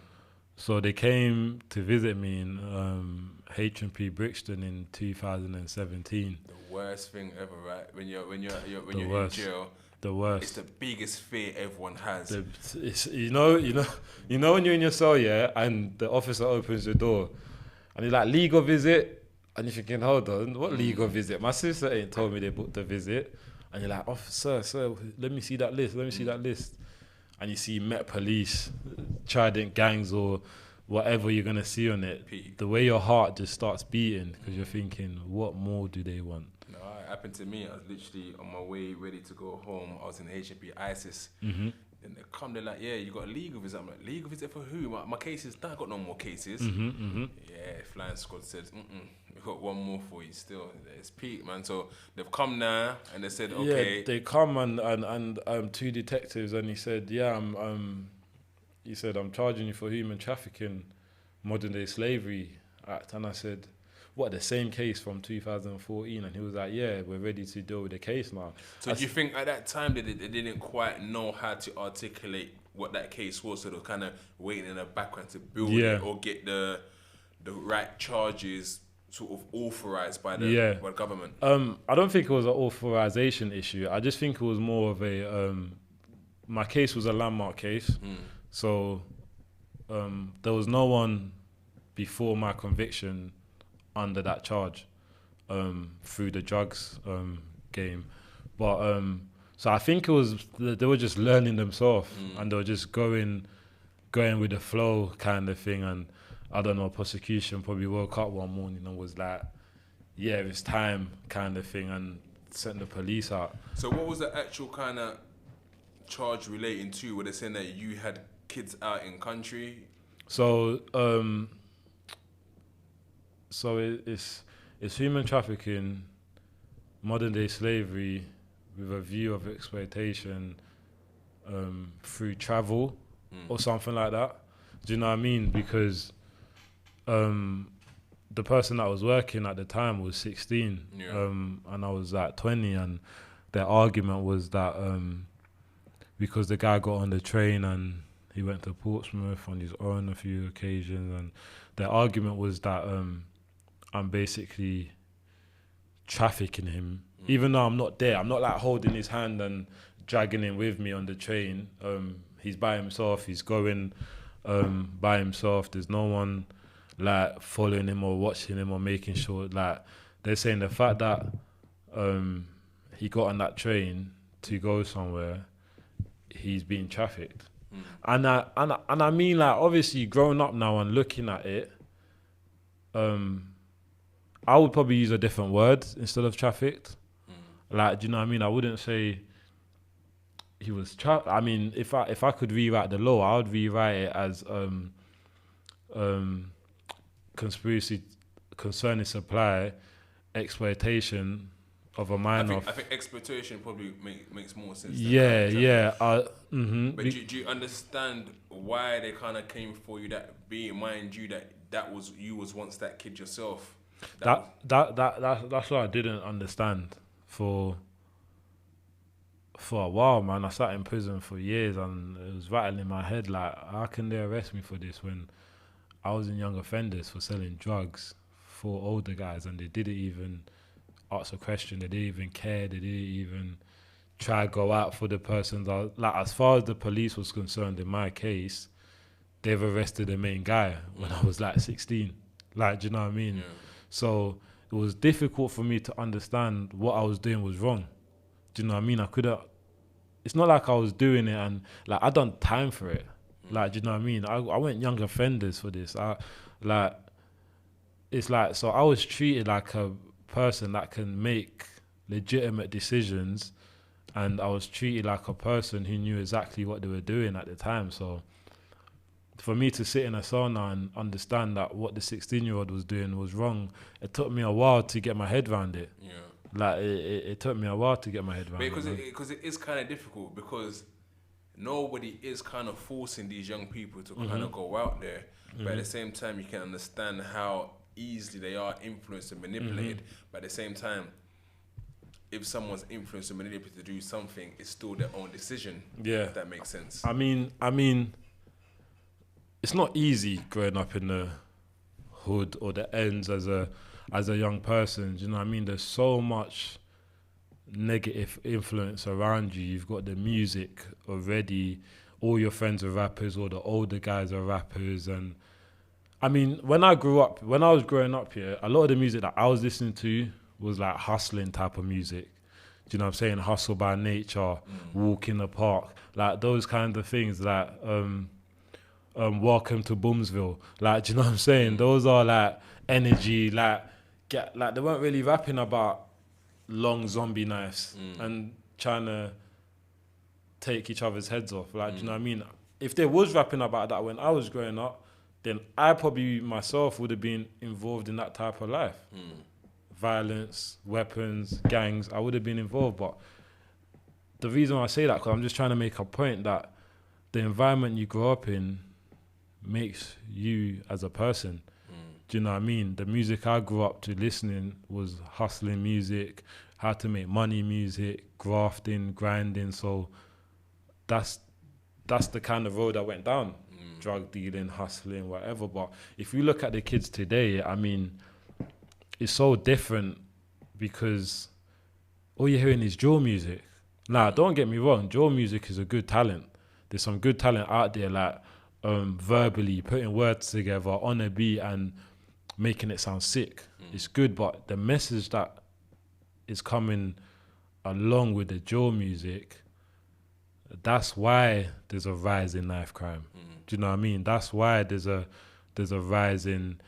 So they came to visit me in H&P Brixton in 2017. The worst thing ever, right? When you're in jail. The worst. It's the biggest fear everyone has. You know when you're in your cell, yeah, and the officer opens the door, and he's like, legal visit, and you're thinking, hold on, what legal visit? My sister ain't told me they booked the visit, and you're like, oh, sir, let me see that list, and you see Met Police, Trident gangs, or whatever you're gonna see on it. The way your heart just starts beating because you're thinking, what more do they want? No, it happened to me. I was literally on my way ready to go home. I was in H&P ISIS. Mm-hmm. And they come, they're like, yeah, you got a legal visit. I'm like, legal visit for who? My case is done. I got no more cases. Mm-hmm, mm-hmm. Yeah, flying squad said, we got one more for you still. It's peak, man. So they've come now and they said, okay. Yeah, they come and 2 detectives, and he said, yeah, he said, I'm charging you for human trafficking, modern day slavery act. And I said, what, the same case from 2014? And he was like, yeah, we're ready to deal with the case now. So do you think at that time they didn't quite know how to articulate what that case was, so they were kind of waiting in the background to build it or get the right charges sort of authorized by the government? I don't think it was an authorization issue. I just think it was more of a my case was a landmark case. So there was no one before my conviction under that charge through the drugs game. But so I think it was they were just learning themselves and they were just going with the flow kind of thing. And I don't know, prosecution probably woke up one morning and was like, yeah, it's time kind of thing, and sent the police out. So what was the actual kind of charge relating to? Were they saying that you had kids out in country? So it's human trafficking, modern day slavery with a view of exploitation through travel or something like that. Do you know what I mean? Because the person that was working at the time was 16 and I was like 20, and their argument was that because the guy got on the train and He went to Portsmouth on his own a few occasions, and the argument was that I'm basically trafficking him, even though I'm not there. I'm not like holding his hand and dragging him with me on the train. He's by himself. He's going by himself. There's no one like following him or watching him or making sure. Like they're saying the fact that he got on that train to go somewhere, he's being trafficked. And I mean, like, obviously growing up now and looking at it, I would probably use a different word instead of trafficked. Like, do you know what I mean? I wouldn't say he was trapped. I mean, if I could rewrite the law, I would rewrite it as conspiracy concerning supply, exploitation of a minor. I think exploitation probably makes more sense. Yeah. But do you understand why they kind of came for you? That being mind you that was you was once that kid yourself. That's what I didn't understand for a while, man. I sat in prison for years and it was rattling in my head like, how can they arrest me for this when I was in young offenders for selling drugs for older guys, and they didn't even ask a question, they didn't even care, they didn't even try to go out for the person. Like, as far as the police was concerned in my case, they've arrested the main guy when I was like 16. Like, do you know what I mean? Yeah. So it was difficult for me to understand what I was doing was wrong. Do you know what I mean? It's not like I was doing it and like I done time for it. Like, do you know what I mean? I went young offenders for this. It's like, so I was treated like a person that can make legitimate decisions, and I was treated like a person who knew exactly what they were doing at the time. So for me to sit in a sauna and understand that what the 16-year-old was doing was wrong, it took me a while to get my head around it. Yeah. Like, it took me a while to get my head around it. Because it is kind of difficult, because nobody is kind of forcing these young people to kind of go out there. But at the same time, you can understand how easily they are influenced and manipulated. But at the same time, if someone's influenced and manipulated to do something, it's still their own decision. Yeah. If that makes sense. I mean, it's not easy growing up in the hood or the ends as a young person. Do you know what I mean? There's so much negative influence around you. You've got the music already. All your friends are rappers, all the older guys are rappers. And I mean, when I was growing up here, a lot of the music that I was listening to was like hustling type of music. Do you know what I'm saying? Hustle by Nature, Walk in the Park, like those kind of things, like Welcome to Boomsville. Like, do you know what I'm saying? Those are like energy, like they weren't really rapping about long zombie knives and trying to take each other's heads off. Like, do you know what I mean? If they was rapping about that when I was growing up, then I probably myself would have been involved in that type of life. Violence, weapons, gangs, I would have been involved. But the reason why I say that, because I'm just trying to make a point that the environment you grow up in makes you as a person. Do you know what I mean? The music I grew up to listening was hustling music, how to make money music, grafting, grinding. So that's the kind of road I went down. Drug dealing, hustling, whatever. But if you look at the kids today, I mean, it's so different because all you're hearing is drill music. Now, don't get me wrong, drill music is a good talent. There's some good talent out there, like verbally putting words together on a beat and making it sound sick. It's good, but the message that is coming along with the drill music, that's why there's a rise in knife crime. Do you know what I mean? That's why there's a rise in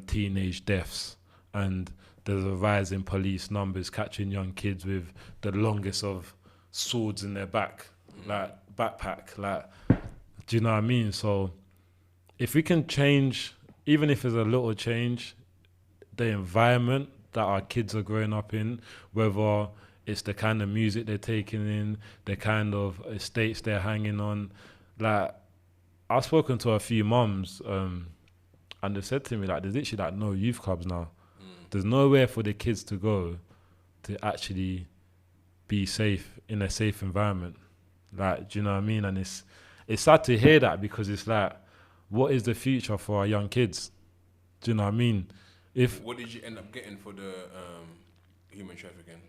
teenage deaths, and there's a rise in police numbers catching young kids with the longest of swords in their backpack. Like, do you know what I mean? So if we can change, even if it's a little change, the environment that our kids are growing up in, whether it's the kind of music they're taking in, the kind of estates they're hanging on. Like, I've spoken to a few mums, and they said to me, like, there's literally like no youth clubs now. There's nowhere for the kids to go to actually be safe in a safe environment. Like, do you know what I mean? And it's sad to hear that, because it's like, what is the future for our young kids? Do you know what I mean? What did you end up getting for the human trafficking?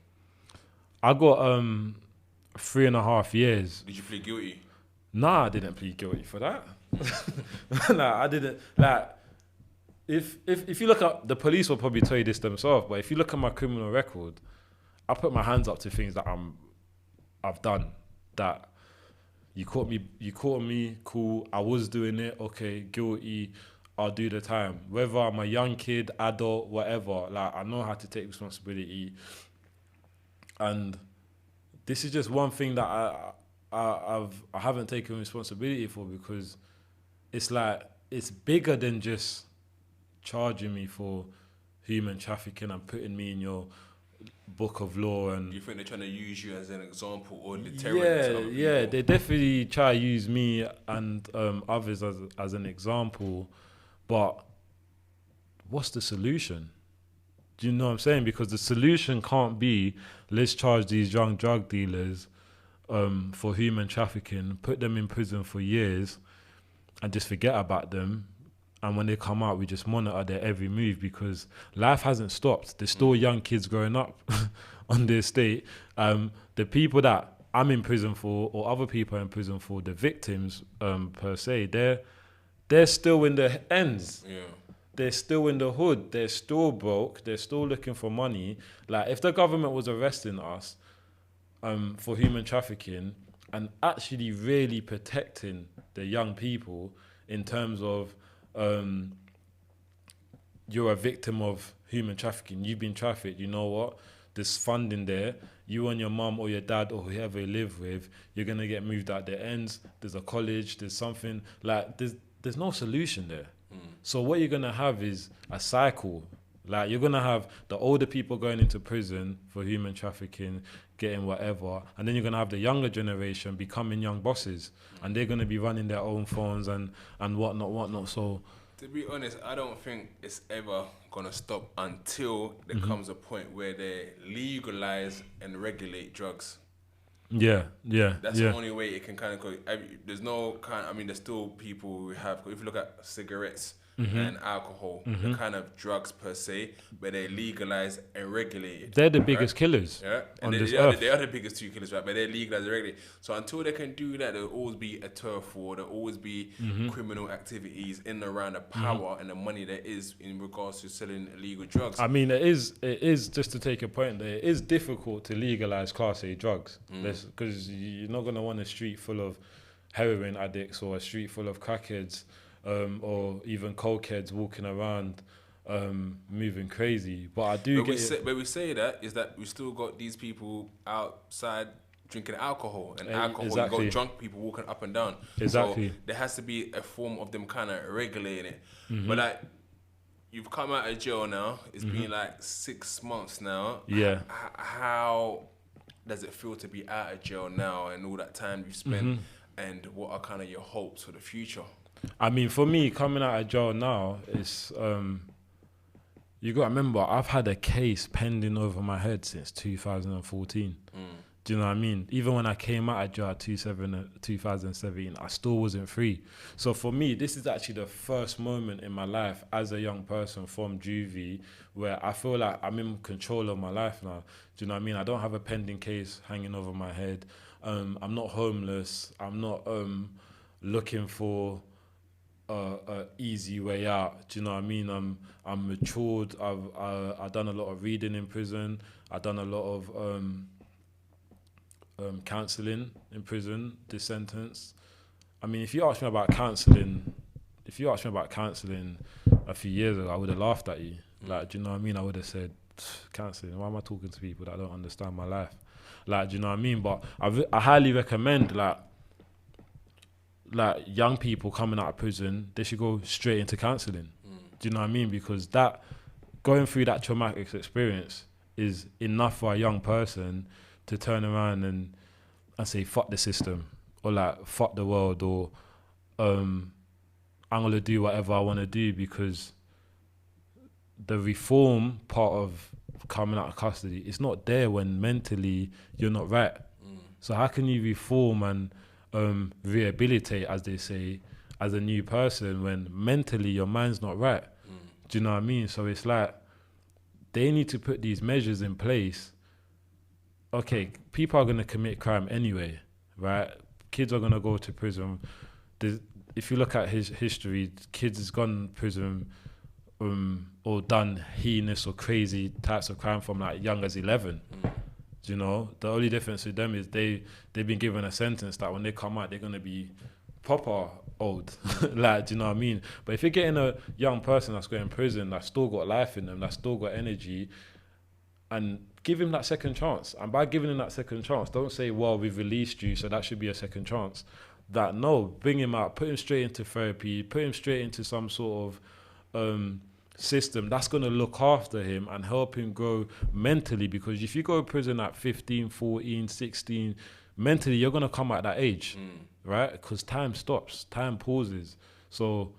I got 3.5 years. Did you plead guilty? Nah, I didn't plead guilty for that. Nah, I didn't. Like, if you look at, the police will probably tell you this themselves, but if you look at my criminal record, I put my hands up to things that I've done. That you caught me, cool. I was doing it, okay, guilty. I'll do the time. Whether I'm a young kid, adult, whatever, like, I know how to take responsibility. And this is just one thing that I haven't taken responsibility for, because it's like, it's bigger than just charging me for human trafficking and putting me in your book of law. And you think they're trying to use you as an example or deterrent? Yeah, they definitely try to use me and others as an example. But what's the solution? Do you know what I'm saying? Because the solution can't be, let's charge these young drug dealers for human trafficking, put them in prison for years, and just forget about them. And when they come out, we just monitor their every move, because life hasn't stopped. There's still young kids growing up on the estate. The people that I'm in prison for, or other people are in prison for, the victims per se, they're still in the ends. Yeah. They're still in the hood. They're still broke. They're still looking for money. Like, if the government was arresting us for human trafficking and actually really protecting the young people in terms of you're a victim of human trafficking, you've been trafficked, you know what? There's funding there. You and your mum or your dad or whoever you live with, you're going to get moved out their ends. There's a college. There's something. Like, there's no solution there. So what you're going to have is a cycle. Like, you're going to have the older people going into prison for human trafficking, getting whatever, and then you're going to have the younger generation becoming young bosses, and they're going to be running their own phones and whatnot. So, to be honest, I don't think it's ever going to stop until there comes a point where they legalize and regulate drugs. Yeah. That's the only way it can kind of go. There's no kind. I mean, there's still people who have. If you look at cigarettes and alcohol, the kind of drugs per se, where they legalize and regulate it. They're the biggest killers. Yeah, on and this they earth. are the biggest two killers, right? But they legalize and regulate. So until they can do that, there'll always be a turf war. There'll always be criminal activities in and around the power and the money there is in regards to selling illegal drugs. I mean, it is just to take a point there. It is difficult to legalize Class A drugs, because you're not gonna want a street full of heroin addicts or a street full of crackheads, or even cokeheads walking around, moving crazy. But I do but we say that is that we still got these people outside drinking alcohol, and alcohol. Exactly. You got drunk people walking up and down. Exactly. So there has to be a form of them kind of regulating it. But like, you've come out of jail now. It's been like 6 months now. Yeah. How does it feel to be out of jail now, and all that time you spent, and what are kind of your hopes for the future? I mean, for me, coming out of jail now, it's you got to remember, I've had a case pending over my head since 2014. Do you know what I mean? Even when I came out of jail 2017, I still wasn't free. So for me, this is actually the first moment in my life as a young person from juvie where I feel like I'm in control of my life now. Do you know what I mean? I don't have a pending case hanging over my head. I'm not homeless. I'm not looking for a easy way out. Do you know what I mean? I'm matured. I've done a lot of reading in prison. I've done a lot of counselling in prison this sentence. I mean, if you asked me about counselling a few years ago, I would have laughed at you. Like, do you know what I mean? I would have said, counselling, why am I talking to people that don't understand my life? Like, do you know what I mean? But I highly recommend, like young people coming out of prison, they should go straight into counselling. Do you know what I mean? Because that, going through that traumatic experience is enough for a young person to turn around and say, fuck the system, or like, fuck the world, or I'm going to do whatever I want to do, because the reform part of coming out of custody is not there when mentally you're not right. So how can you reform rehabilitate, as they say, as a new person when mentally your mind's not right. Do you know what I mean? So it's like they need to put these measures in place. Okay, people are going to commit crime anyway, right? Kids are going to go to prison. If you look at his history, kids has gone to prison or done heinous or crazy types of crime from like young as 11. Do you know? The only difference with them is they've been given a sentence that when they come out, they're going to be proper old. Like, do you know what I mean? But if you're getting a young person that's going to prison, that's still got life in them, that's still got energy, and give him that second chance. And by giving him that second chance, don't say, well, we've released you, so that should be a second chance. That, no, bring him out, put him straight into therapy, put him straight into some sort of system that's going to look after him and help him grow mentally. Because if you go to prison at 15, 14, 16, mentally you're going to come at that age, right? Because time stops, time pauses. So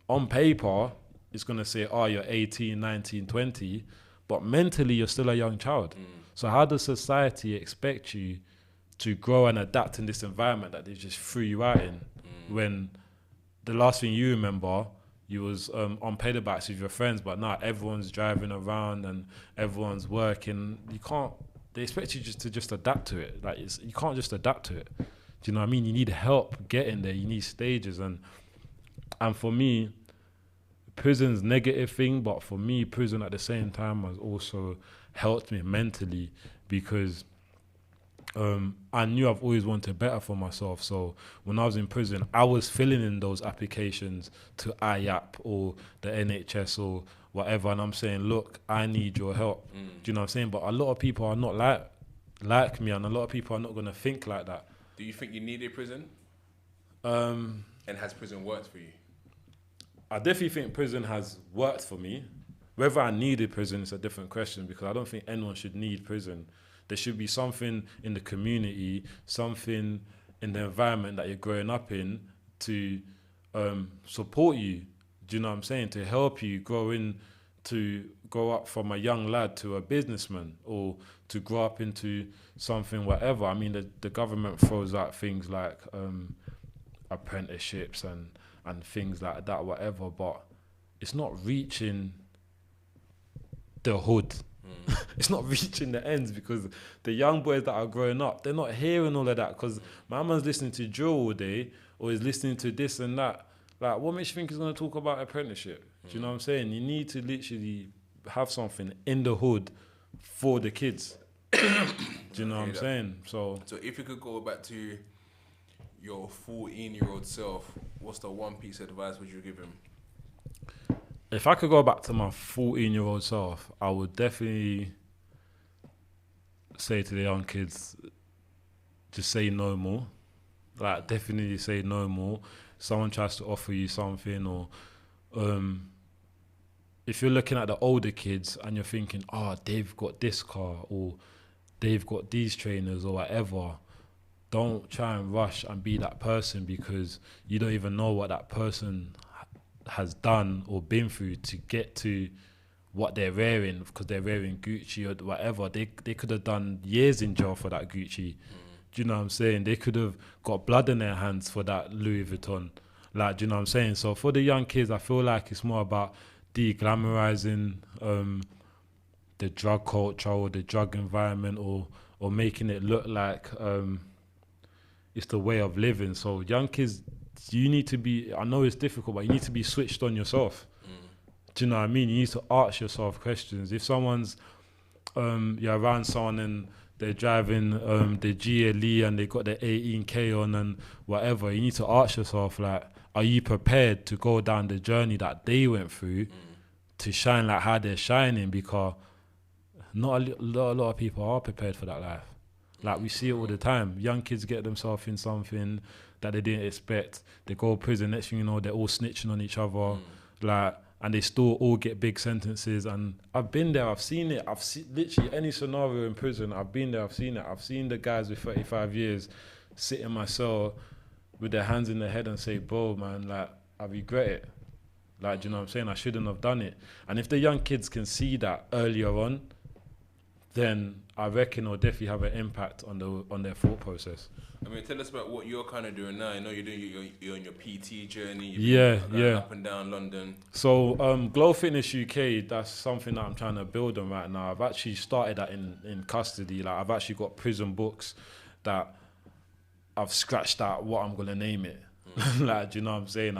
on paper, it's going to say, oh, you're 18, 19, 20, but mentally you're still a young child. So how does society expect you to grow and adapt in this environment that they just threw you out in when the last thing you remember, you was on pedal bikes with your friends, but now everyone's driving around and everyone's working. They expect you to just adapt to it. Like, you can't just adapt to it. Do you know what I mean? You need help getting there. You need stages. And for me, prison's a negative thing, but for me, prison at the same time has also helped me mentally because I knew I've always wanted better for myself. So when I was in prison, I was filling in those applications to IAP or the NHS or whatever, and I'm saying, look, I need your help. Do you know what I'm saying? But a lot of people are not like me, and a lot of people are not going to think like that. Do you think you needed prison? And has prison worked for you? I definitely think prison has worked for me. Whether I needed prison is a different question, because I don't think anyone should need prison. There should be something in the community, something in the environment that you're growing up in to support you. Do you know what I'm saying? To help you to grow up from a young lad to a businessman, or to grow up into something, whatever. I mean, the government throws out things like apprenticeships and things like that, whatever, but it's not reaching the hood. It's not reaching the ends, because the young boys that are growing up, they're not hearing all of that, because my man's listening to drill all day, or is listening to this and that. Like, what makes you think he's going to talk about apprenticeship? Do you know what I'm saying? You need to literally have something in the hood for the kids. Do you know what I'm saying? So if you could go back to your 14-year-old self, what's the one piece of advice would you give him? If I could go back to my 14-year-old self, I would definitely say to the young kids, just say no more. Like, definitely say no more. Someone tries to offer you something, or if you're looking at the older kids and you're thinking, oh, they've got this car, or they've got these trainers, or whatever, don't try and rush and be that person, because you don't even know what that person has done or been through to get to what they're wearing, because they're wearing Gucci or whatever. They could have done years in jail for that Gucci. Do you know what I'm saying? They could have got blood in their hands for that Louis Vuitton. Like, do you know what I'm saying? So for the young kids, I feel like it's more about de-glamorizing the drug culture or the drug environment, or making it look like it's the way of living. So young kids, you need to be, I know it's difficult, but you need to be switched on yourself. Do you know what I mean? You need to ask yourself questions. If someone's, you're around someone and they're driving the GLE and they got the 18K on and whatever, you need to ask yourself, like, are you prepared to go down the journey that they went through to shine like how they're shining? Because not a lot of people are prepared for that life. Like, we see it all the time. Young kids get themselves in something that they didn't expect. They go to prison, next thing you know, they're all snitching on each other. Like, and they still all get big sentences. And I've been there, I've seen it. I've seen literally any scenario in prison. I've been there, I've seen it. I've seen the guys with 35 years sit in my cell with their hands in their head and say, bro, man, like, I regret it. Like, do you know what I'm saying? I shouldn't have done it. And if the young kids can see that earlier on, then I reckon it'll definitely have an impact on their thought process. I mean, tell us about what you're kind of doing now. I know you're on your PT journey. Yeah, yeah. Up and down London. So, Glow Fitness UK, that's something that I'm trying to build on right now. I've actually started that in custody. Like, I've actually got prison books that I've scratched out what I'm gonna name it. Like, do you know what I'm saying?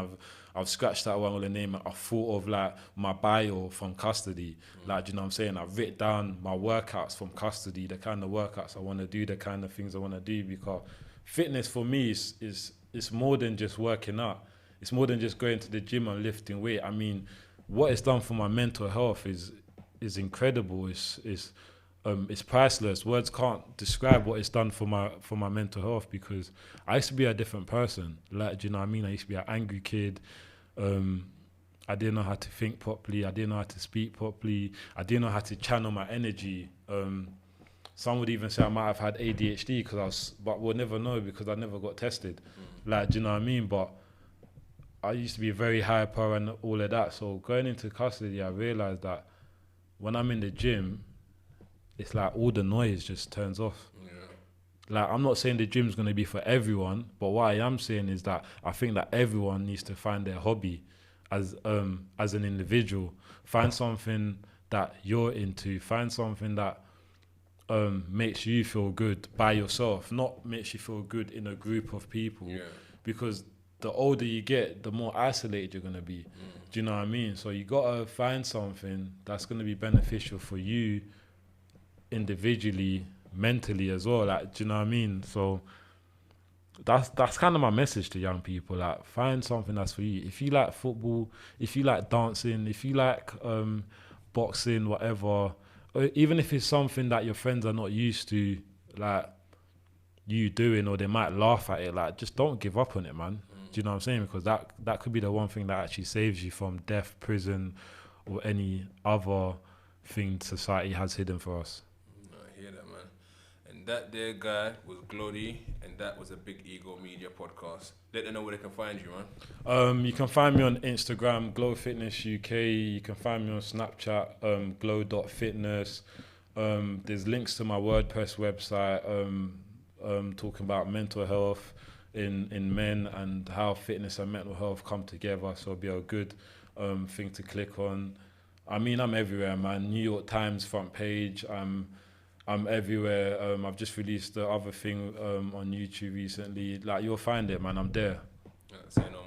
I've scratched out what I'm gonna name it. I thought of like my bio from custody. Like, do you know what I'm saying? I've written down my workouts from custody, the kind of workouts I want to do, the kind of things I want to do, because fitness for me is more than just working out. It's more than just going to the gym and lifting weight. I mean, what it's done for my mental health is incredible. It's priceless. Words can't describe what it's done for my mental health, because I used to be a different person. Like, do you know what I mean? I used to be an angry kid. I didn't know how to think properly. I didn't know how to speak properly. I didn't know how to channel my energy. Some would even say I might have had ADHD but we'll never know because I never got tested. Like, do you know what I mean? But I used to be very hyper and all of that. So going into custody, I realized that when I'm in the gym, it's like all the noise just turns off. Yeah. Like, I'm not saying the gym's going to be for everyone, but what I am saying is that I think that everyone needs to find their hobby as an individual. Find something that you're into. Find something that makes you feel good by yourself, not makes you feel good in a group of people. Yeah. Because the older you get, the more isolated you're going to be. Do you know what I mean? So you got to find something that's going to be beneficial for you individually, mentally as well. Like, do you know what I mean? So that's kind of my message to young people. Like, find something that's for you. If you like football, if you like dancing, if you like boxing, whatever, or even if it's something that your friends are not used to, like, you doing, or they might laugh at it, like, just don't give up on it, man. Do you know what I'm saying? Because that could be the one thing that actually saves you from death, prison, or any other thing society has hidden for us. I hear that, man. And that there guy was Glodi, and that was a Big Ego Media podcast. Let them know where they can find you, man. You can find me on Instagram, Glow Fitness UK. You can find me on Snapchat, glow.fitness. There's links to my WordPress website, talking about mental health in men and how fitness and mental health come together. So it'll be a good thing to click on. I mean, I'm everywhere, man. New York Times front page. I'm everywhere. I've just released the other thing on YouTube recently. Like, you'll find it, man. I'm there. Say no